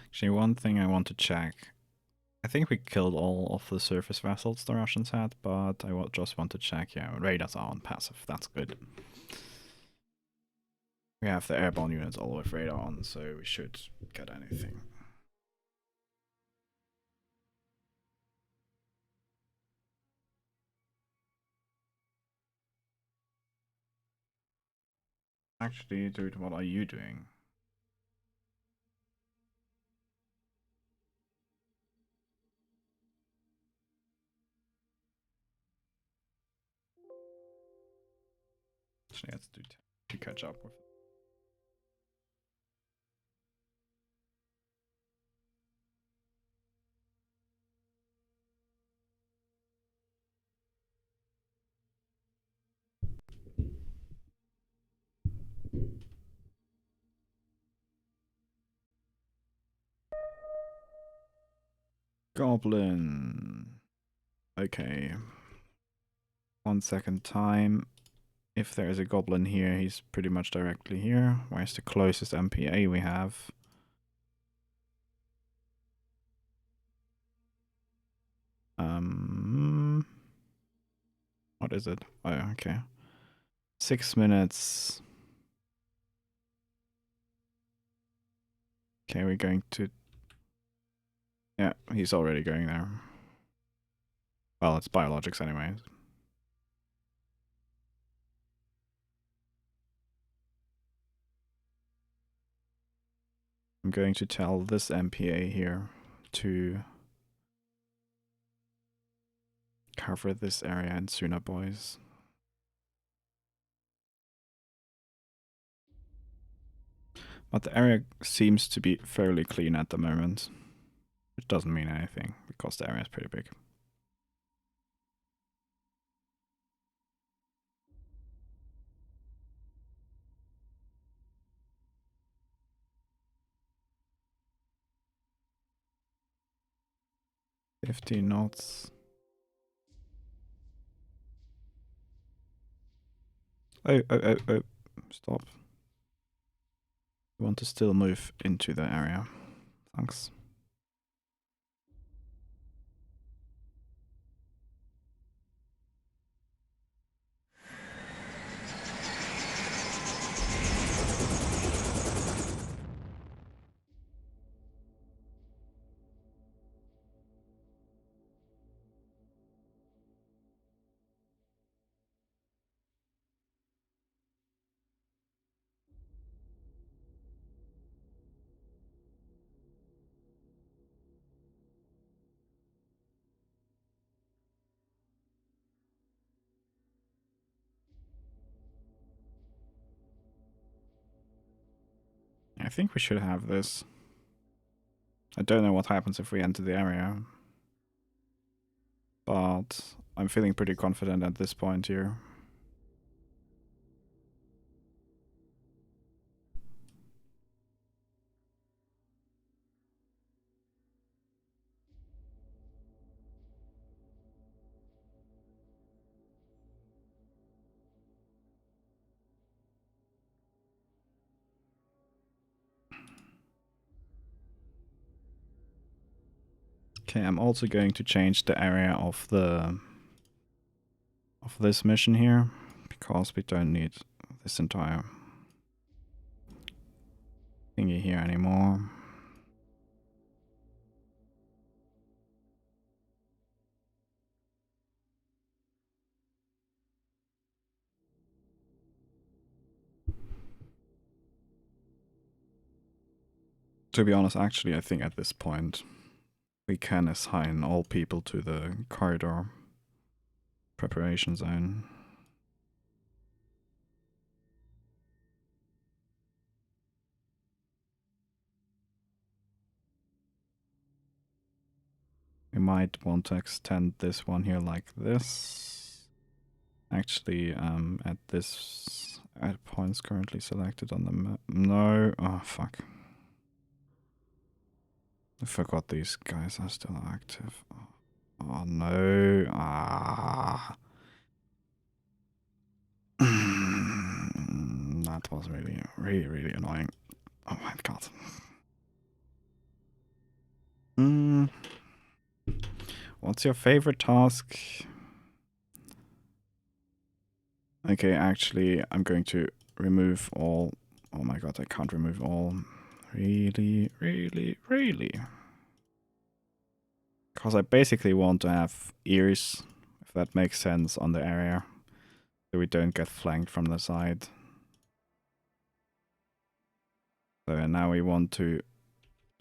Actually, one thing I want to check. I think we killed all of the surface vessels the Russians had, but I just want to check. Yeah, radars are on passive. That's good. We have the airborne units all with radar on, so we should get anything. Actually, dude, what are you doing? Actually, let's do to catch up with. Goblin. Okay. 1 second time. If there is a goblin here, he's pretty much directly here. Where's the closest MPA we have? What is it? Oh, okay. 6 minutes. Okay, we're going to... Yeah, he's already going there. Well, it's biologics anyways. I'm going to tell this MPA here to cover this area in Suna Boys. But the area seems to be fairly clean at the moment, which doesn't mean anything because the area is pretty big. $50 knots. Oh, stop. We want to still move into the area. Thanks. I think we should have this. I don't know what happens if we enter the area, but I'm feeling pretty confident at this point here. Okay, I'm also going to change the area of this mission here because we don't need this entire thingy here anymore. To be honest, actually, I think at this point we can assign all people to the corridor preparation zone. We might want to extend this one here like this. Actually, at this at points currently selected on the map. No, oh fuck. I forgot these guys are still active. Oh no, that was really, really, really annoying. Oh my god. What's your favorite task? Okay, actually, I'm going to remove all. Oh my god, I can't remove all. Really, really, really. Because I basically want to have ears, if that makes sense, on the area. So we don't get flanked from the side. So now we want to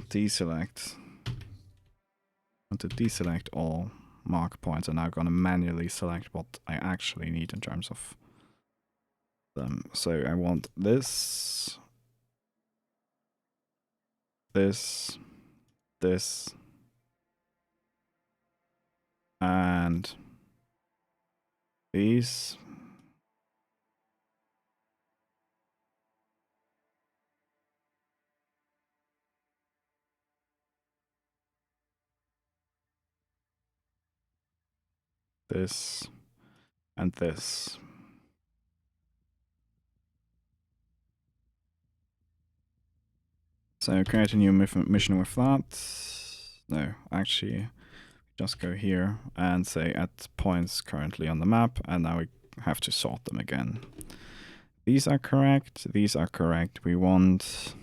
deselect. All mark points. I'm now going to manually select what I actually need in terms of them. So I want this, this, and these. This and this. So create a new mission with that. No, actually, just go here and say at points currently on the map, and now we have to sort them again. These are correct. These are correct. We want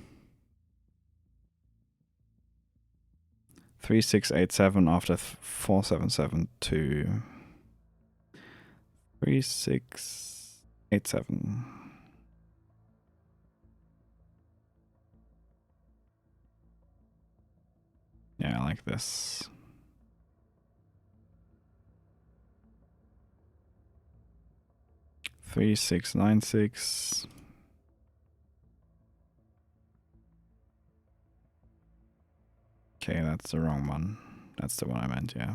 3687 after 477 to 3687. Yeah, like this. Three, 696. Okay, that's the wrong one. That's the one I meant, yeah.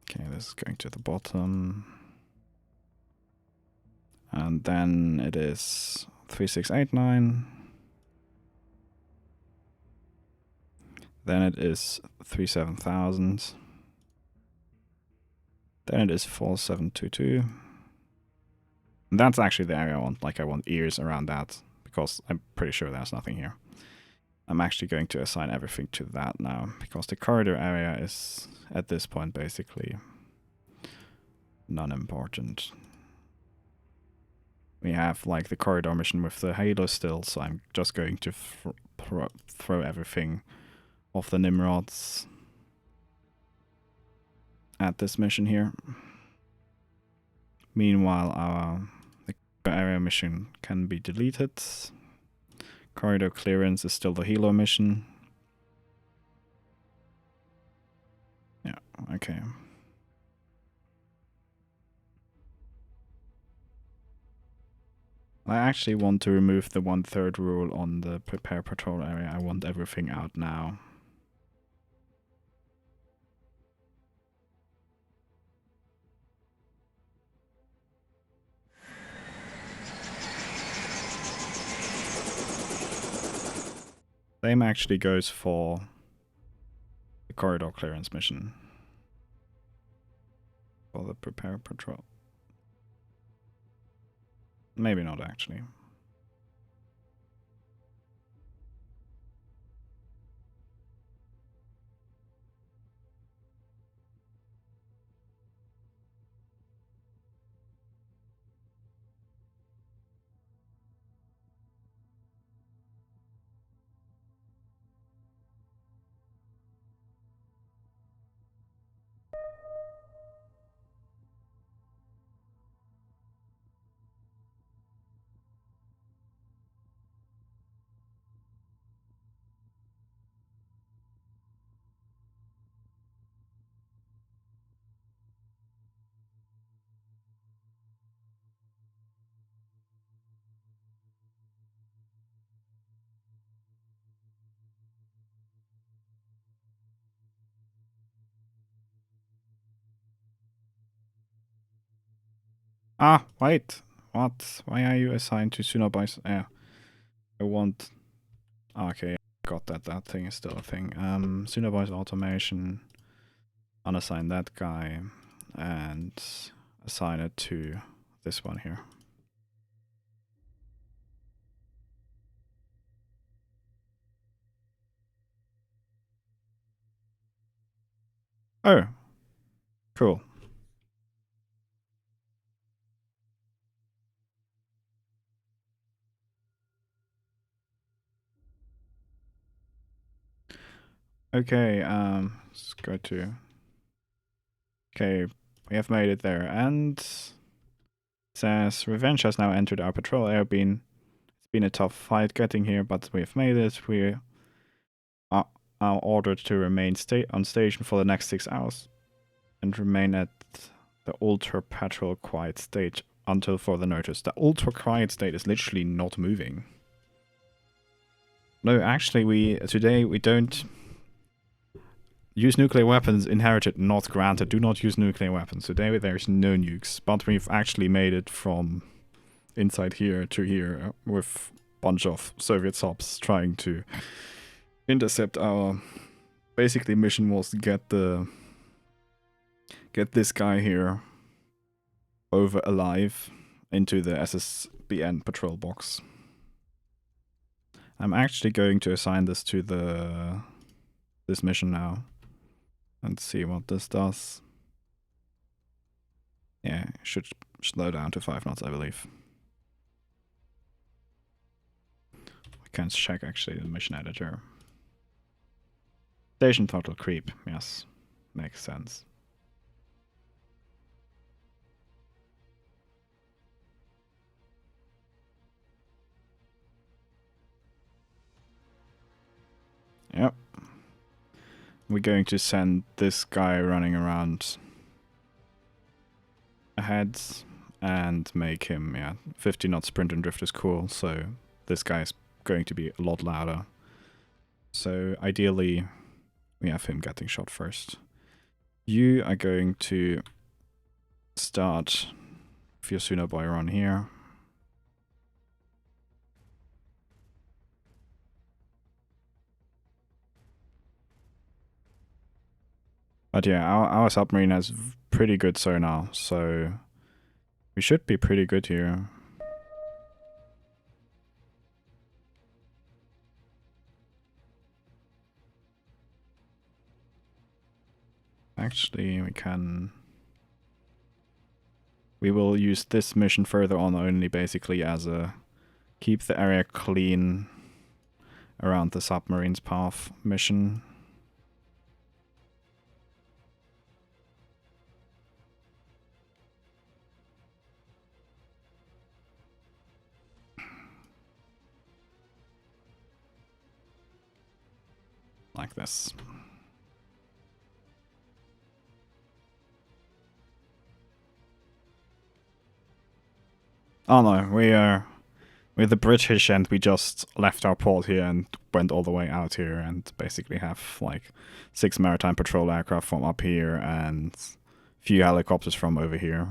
Okay, this is going to the bottom. And then it is 3689. Then it is 37,000. Then it is 4722. And that's actually the area I want. Like, I want ears around that, because I'm pretty sure there's nothing here. I'm actually going to assign everything to that now, because the corridor area is, at this point, basically non-important. We have, like, the corridor mission with the Halo still, so I'm just going to throw everything off the Nimrods at this mission here. Meanwhile, the area mission can be deleted. Corridor clearance is still the Halo mission. Yeah, okay. I actually want to remove the 1/3 rule on the prepare patrol area. I want everything out now. Same actually goes for the corridor clearance mission. For the prepare patrol. Maybe not actually. Ah, wait. What? Why are you assigned to Sunoboys? Yeah. I want... Okay, got that. That thing is still a thing. Sunoboys automation. Unassign that guy. And assign it to this one here. Oh. Cool. Okay, let's go to... Okay, we have made it there, and... Says, Revenge has now entered our patrol area. It's been a tough fight getting here, but we have made it. We are ordered to remain on station for the next 6 hours. And remain at the ultra patrol quiet state until further notice. The ultra quiet state is literally not moving. No, actually, today we don't use nuclear weapons. Inherited, not granted. Do not use nuclear weapons. Today there's no nukes, but we've actually made it from inside here to here with a bunch of Soviet subs trying to intercept our... Basically, mission was to get this guy here over alive into the SSBN patrol box. I'm actually going to assign this to this mission now. And see what this does. Yeah, it should slow down to 5 knots, I believe. I can check actually the mission editor. Station total creep, yes. Makes sense. Yep. We're going to send this guy running around ahead and make him, 50 knot sprint and drift is cool, so this guy is going to be a lot louder. So ideally, we have him getting shot first. You are going to start with your Sunoboy run here. But yeah, our submarine has pretty good sonar, so we should be pretty good here. Actually, we will use this mission further on only basically as a keep the area clean around the submarine's path mission. Like this. Oh no, we're the British and we just left our port here and went all the way out here and basically have like 6 maritime patrol aircraft from up here and a few helicopters from over here.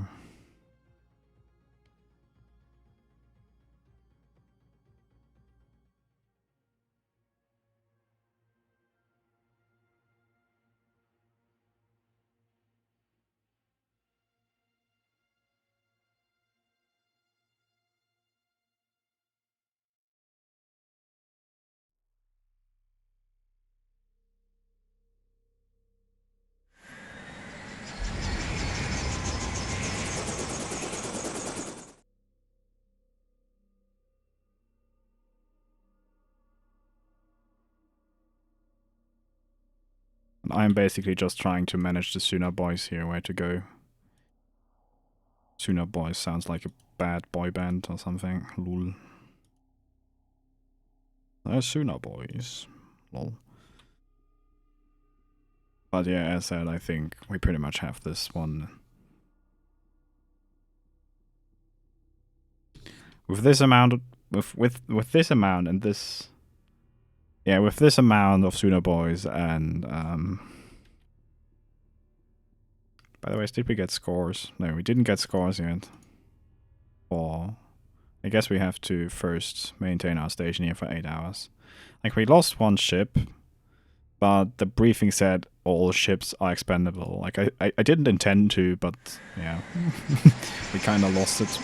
And I'm basically just trying to manage the Suna boys here, where to go. Suna boys sounds like a bad boy band or something. Lol. They're Suna boys. Lol. But yeah, as said, I think we pretty much have this one. With this amount, with this amount and this, yeah, with this amount of Suna boys and by the way, did we get scores? No, we didn't get scores yet. for... I guess we have to first maintain our station here for 8 hours. Like, we lost one ship, but the briefing said all ships are expendable. Like, I didn't intend to, but yeah. We kind of lost it.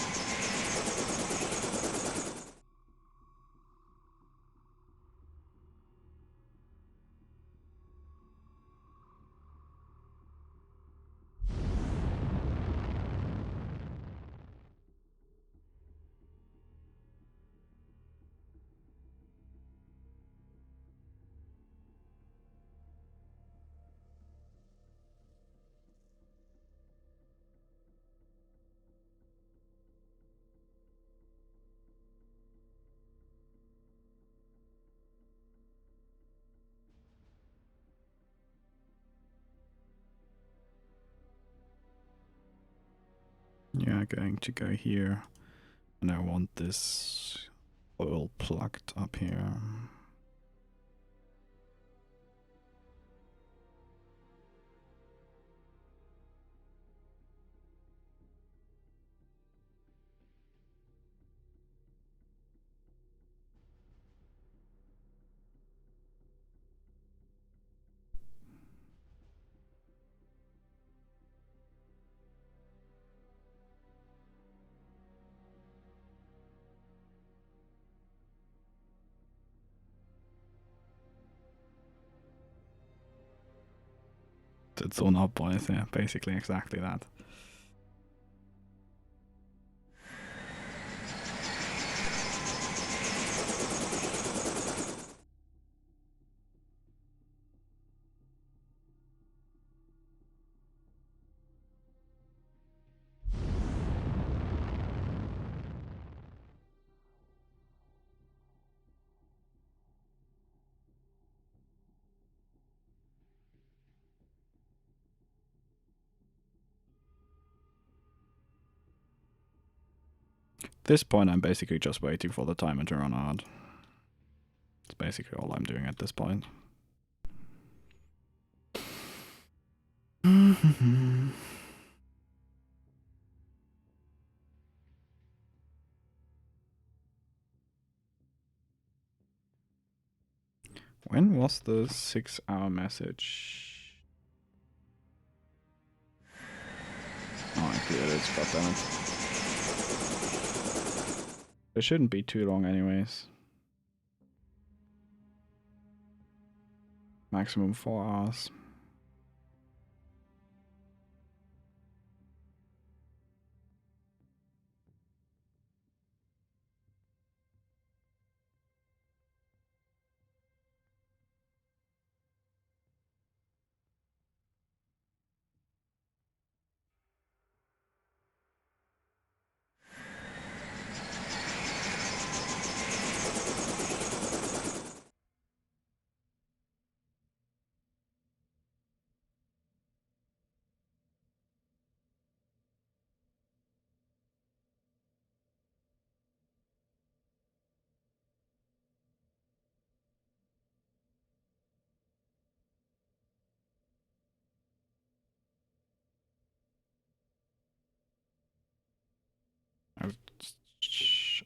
Yeah, going to go here. And I want this oil plugged up here. It's on up, boys. Yeah, basically exactly that. At this point, I'm basically just waiting for the timer to run out. It's basically all I'm doing at this point. When was the 6-hour message? Oh, I cleared it, goddammit. It shouldn't be too long anyways. Maximum 4 hours.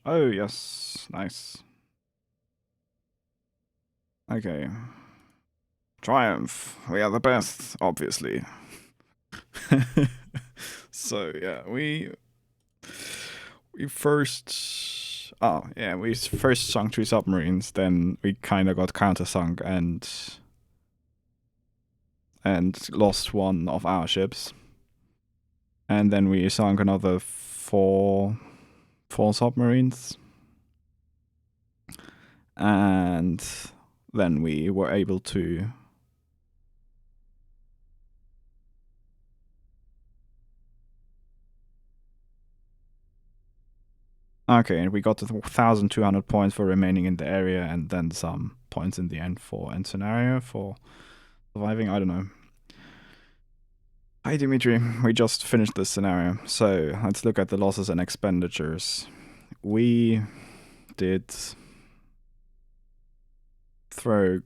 Oh, yes. Nice. Okay. Triumph. We are the best, obviously. So, yeah, we first... Oh, yeah, we first sunk 2 submarines, then we kind of got countersunk and lost one of our ships. And then we sunk another 4 submarines. And then we were able to... Okay, and we got 1,200 points for remaining in the area, and then some points in the end for end scenario for surviving. I don't know. Hi, Dimitri. We just finished this scenario. So let's look at the losses and expenditures. We did throw,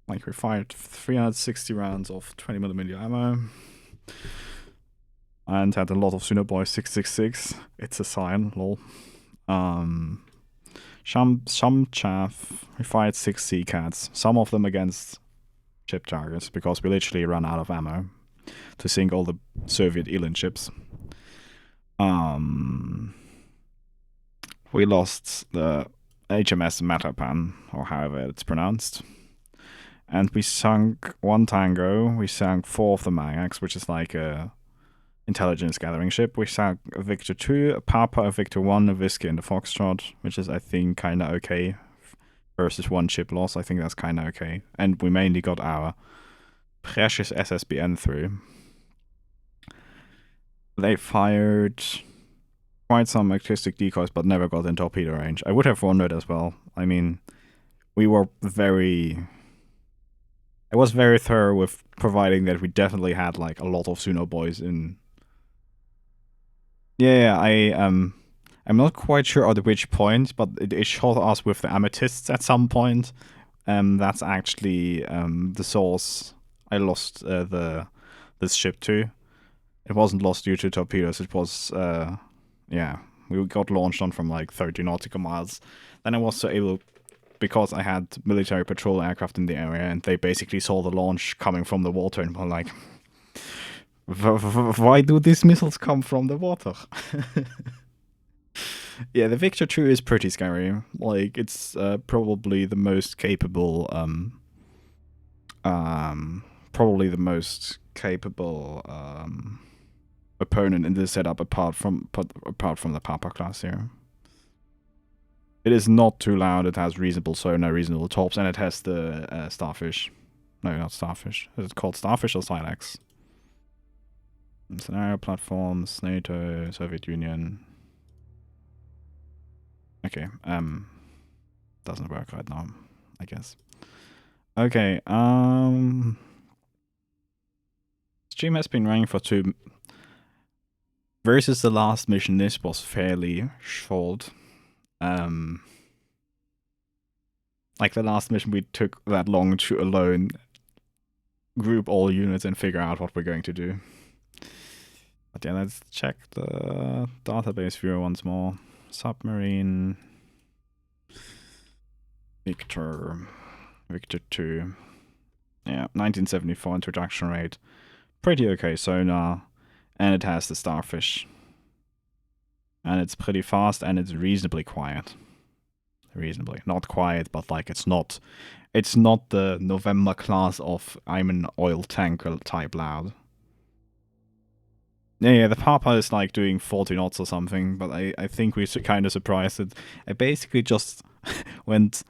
like, we fired 360 rounds of 20mm ammo. and had a lot of Sunoboy 666. It's a sign, lol. Some chaff. We fired 6 sea cats, some of them against ship targets, because we literally ran out of ammo to sink all the Soviet Eland ships. We lost the HMS Matapan, or however it's pronounced. And we sunk 1 Tango, we sunk 4 of the Magax, which is like a intelligence gathering ship. We sunk a Victor 2, a Papa, a Victor 1, a Whiskey, and a Foxtrot, which is, I think, kind of okay. Versus 1 ship loss, I think that's kind of okay. And we mainly got our precious SSBN through. They fired quite some acoustic decoys, but never got in torpedo range. I would have wondered as well. I mean, we were I was very thorough with providing that we definitely had like a lot of Sunoboys in. Yeah, I'm not quite sure at which point, but it shot us with the amethysts at some point. That's actually the source I lost this ship to. It wasn't lost due to torpedoes. It was we got launched on from like 30 nautical miles. Then I was so able, because I had military patrol aircraft in the area, and they basically saw the launch coming from the water and were like, why do these missiles come from the water? Yeah, the Victor 2 is pretty scary. Like, it's probably the most capable, opponent in this setup, apart from the Papa class here. It is not too loud. It has reasonable sonar, reasonable tops, and it has the Starfish. No, not Starfish. Is it called Starfish or Silex? Scenario platforms, NATO, Soviet Union. Okay, doesn't work right now, I guess. Okay, stream has been running for 2 versus the last mission. This was fairly short. Like the last mission, we took that long to alone group all units and figure out what we're going to do. But yeah, let's check the database viewer once more. Submarine, Victor 2. Yeah, 1974 introduction rate. Pretty okay sonar, and it has the Starfish. And it's pretty fast, and it's reasonably quiet. Reasonably. Not quiet, but like it's not the November class of I'm an oil tanker type loud. Yeah, the Papa is like doing 40 knots or something, but I think we're kind of surprised that I basically just went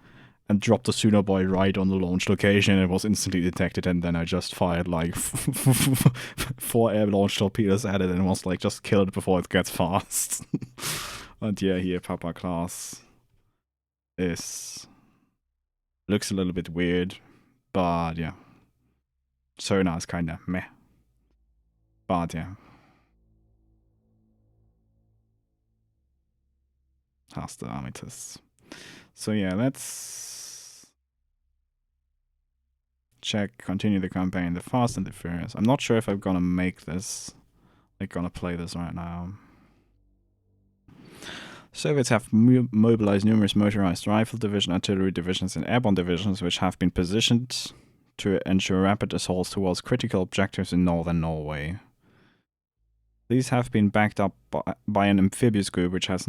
and dropped the Sunoboy right on the launch location, and it was instantly detected, and then I just fired like 4 air launch torpedoes at it, and was like, just kill it before it gets fast. And yeah, here, Papa class looks a little bit weird, but yeah. Sonar is kind of meh. But yeah. Has the amethysts. So yeah, let's check, continue the campaign, the Fast and the Furious. I'm not sure if I'm gonna make this, like gonna play this right now. Soviets have mobilized numerous motorized rifle division, artillery divisions, and airborne divisions, which have been positioned to ensure rapid assaults towards critical objectives in northern Norway. These have been backed up by an amphibious group which has